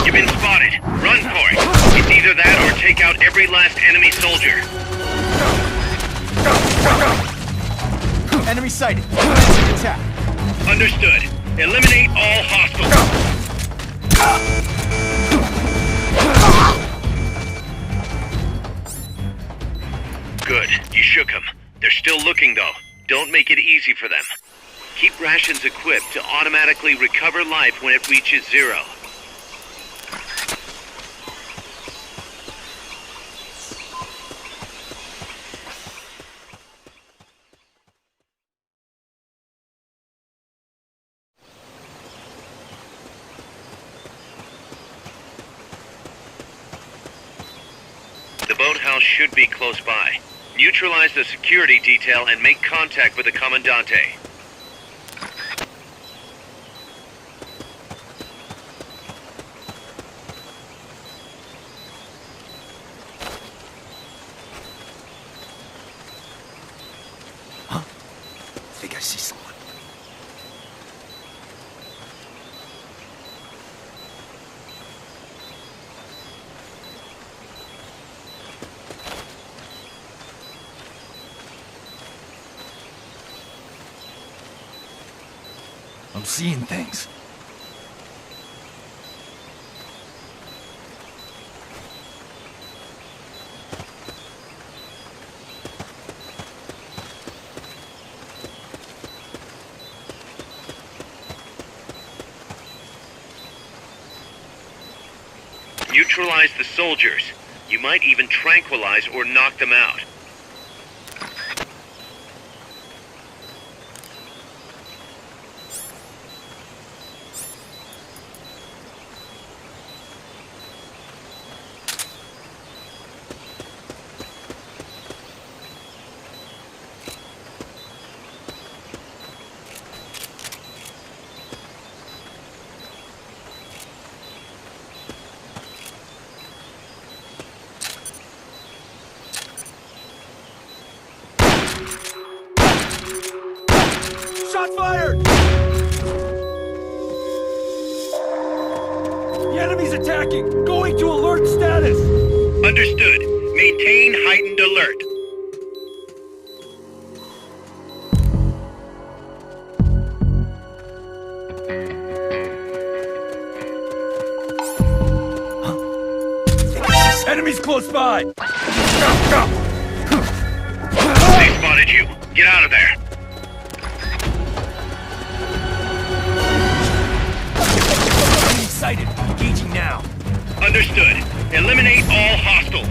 You've been spotted. Run for it. It's either that or take out every last enemy soldier. Enemy sighted. Commencing attack. Understood. Eliminate all hostiles. Good. You shook them. They're still looking, though. Don't make it easy for them. Keep rations equipped to automatically recover life when it reaches 0. The boathouse should be close by. Neutralize the security detail and make contact with the Commandante. I think I see someone. I'm seeing things. Neutralize the soldiers. You might even tranquilize or knock them out. Shot fired! The enemy's attacking! Going to alert status! Understood. Maintain heightened alert. Enemies close by! They spotted you. Get out of there. Enemy sighted! Engaging now! Understood. Eliminate all hostiles.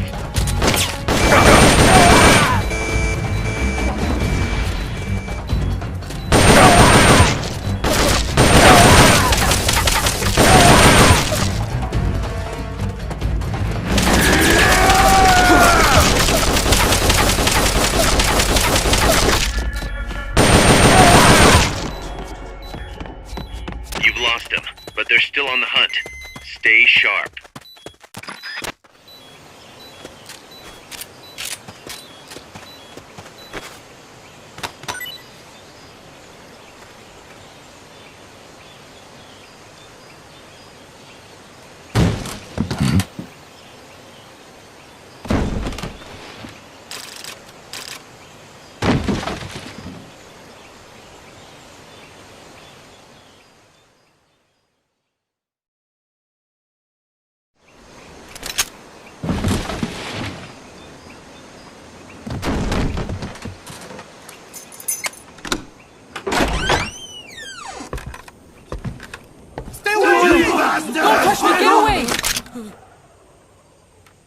You've lost them, but they're still on the hunt. Stay sharp.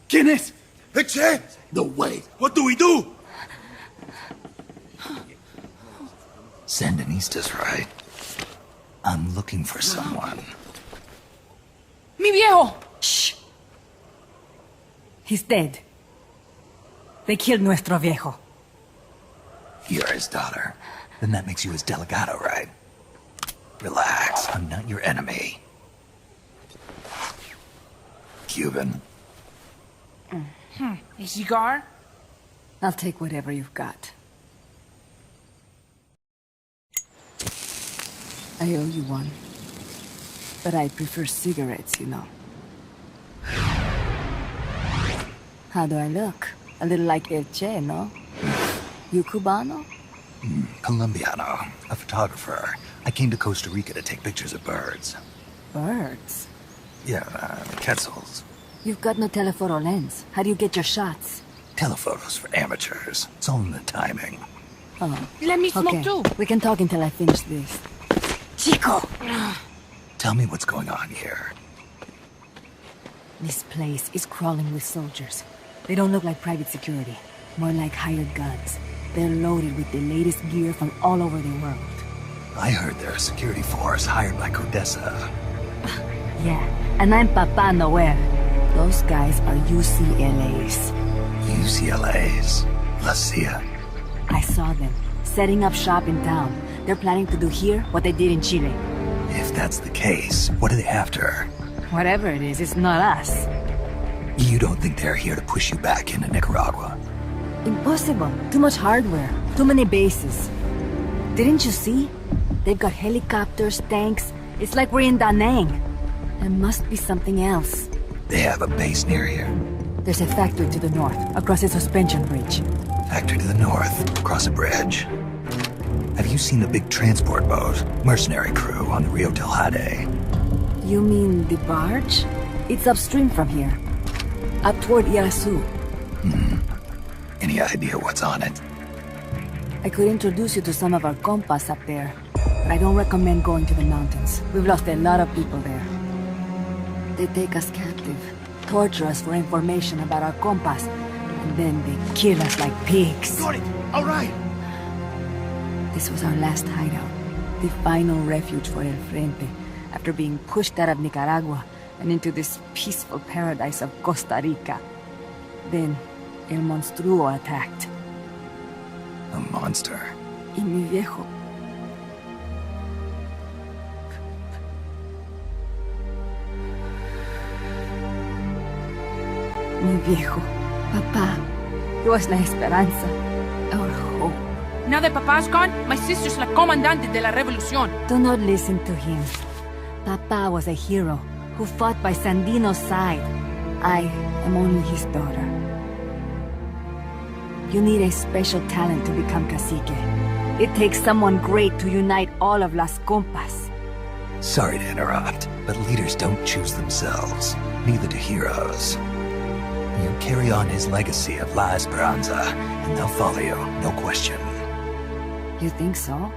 ¿Quién es? Mgspwhde! No way! What do we do? Sandinista's right. I'm looking for someone. ¡Mi viejo! Shh. He's dead. They killed nuestro viejo. You're his daughter. Then that makes you his delegado, right? Relax, I'm not your enemy. Cuban. A cigar? I'll take whatever you've got. I owe you one. But I prefer cigarettes, you know. How do I look? A little like El Che, no? You Cubano? Colombiano, a photographer. I came to Costa Rica to take pictures of birds. Birds? Yeah, quetzals. You've got no telephoto lens. How do you get your shots? Telephotos for amateurs. It's all in the timing. Oh. Let me smoke Okay, too. we can talk until I finish this. Chico! Tell me what's going on here. This place is crawling with soldiers. They don't look like private security, more like hired guns. They're loaded with the latest gear from all over the world. I heard they're a security force hired by Codessa. Yeah, and I'm Papa Noel. Those guys are UCLA's. UCLA's? La CIA? I saw them, setting up shop in town. They're planning to do here what they did in Chile. If that's the case, what are they after? Whatever it is, it's not us. You don't think they're here to push you back into Nicaragua? Impossible. Too much hardware. Too many bases. Didn't you see? They've got helicopters, tanks. It's like we're in Da Nang. There must be something else. They have a base near here. There's a factory to the north, across a suspension bridge. Factory to the north, across a bridge. Have you seen the big transport boat, mercenary crew on the Rio del Jade? You mean the barge? It's upstream from here. Up toward Irasu. Any idea what's on it? I could introduce you to some of our compas up there, but I don't recommend going to the mountains. We've lost a lot of people there. They take us captive, torture us for information about our compas, and then they kill us like pigs. Got it! Alright! This was our last hideout, the final refuge for El Frente, after being pushed out of Nicaragua and into this peaceful paradise of Costa Rica. Then, El Monstruo attacked. A monster. Y mi viejo. Mi viejo. Papá. He was la esperanza. Our hope. Now that Papa's gone, my sister's la comandante de la revolución. Do not listen to him. Papa was a hero who fought by Sandino's side. I am only his daughter. You need a special talent to become cacique. It takes someone great to unite all of Las Compas. Sorry to interrupt, but leaders don't choose themselves. Neither do heroes. You carry on his legacy of La Esperanza, and they'll follow you, no question. You think so?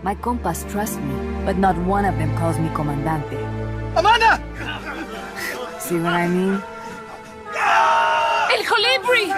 My compas trust me, but not one of them calls me Comandante. Amanda! See what I mean? El Colibri!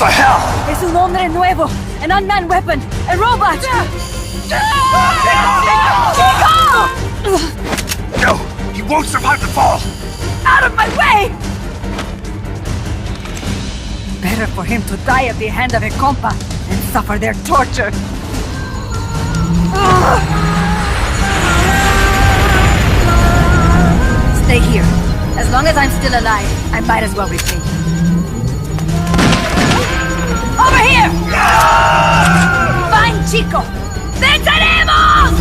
the hell? Es un hombre nuevo, an unmanned weapon, a robot! No, he won't survive the fall. Out of my way! Better for him to die at the hand of a compa and suffer their torture. Stay here. As long as I'm still alive, I might as well repay you. Over here! Fine, chico! ¡Venceremos!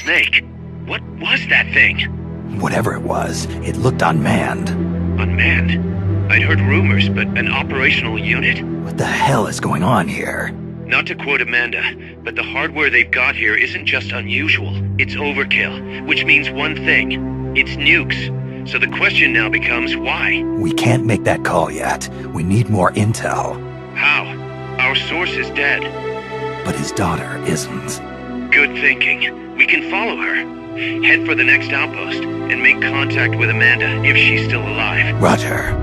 Snake, what was that thing? Whatever it was, it looked unmanned. Unmanned? I'd heard rumors, but an operational unit? What the hell is going on here? Not to quote Amanda, but the hardware they've got here isn't just unusual, it's overkill, which means one thing. It's nukes. So the question now becomes why? We can't make that call yet. We need more intel. How? Our source is dead. But his daughter isn't. Good thinking. We can follow her. Head for the next outpost, and make contact with Amanda if she's still alive. Roger.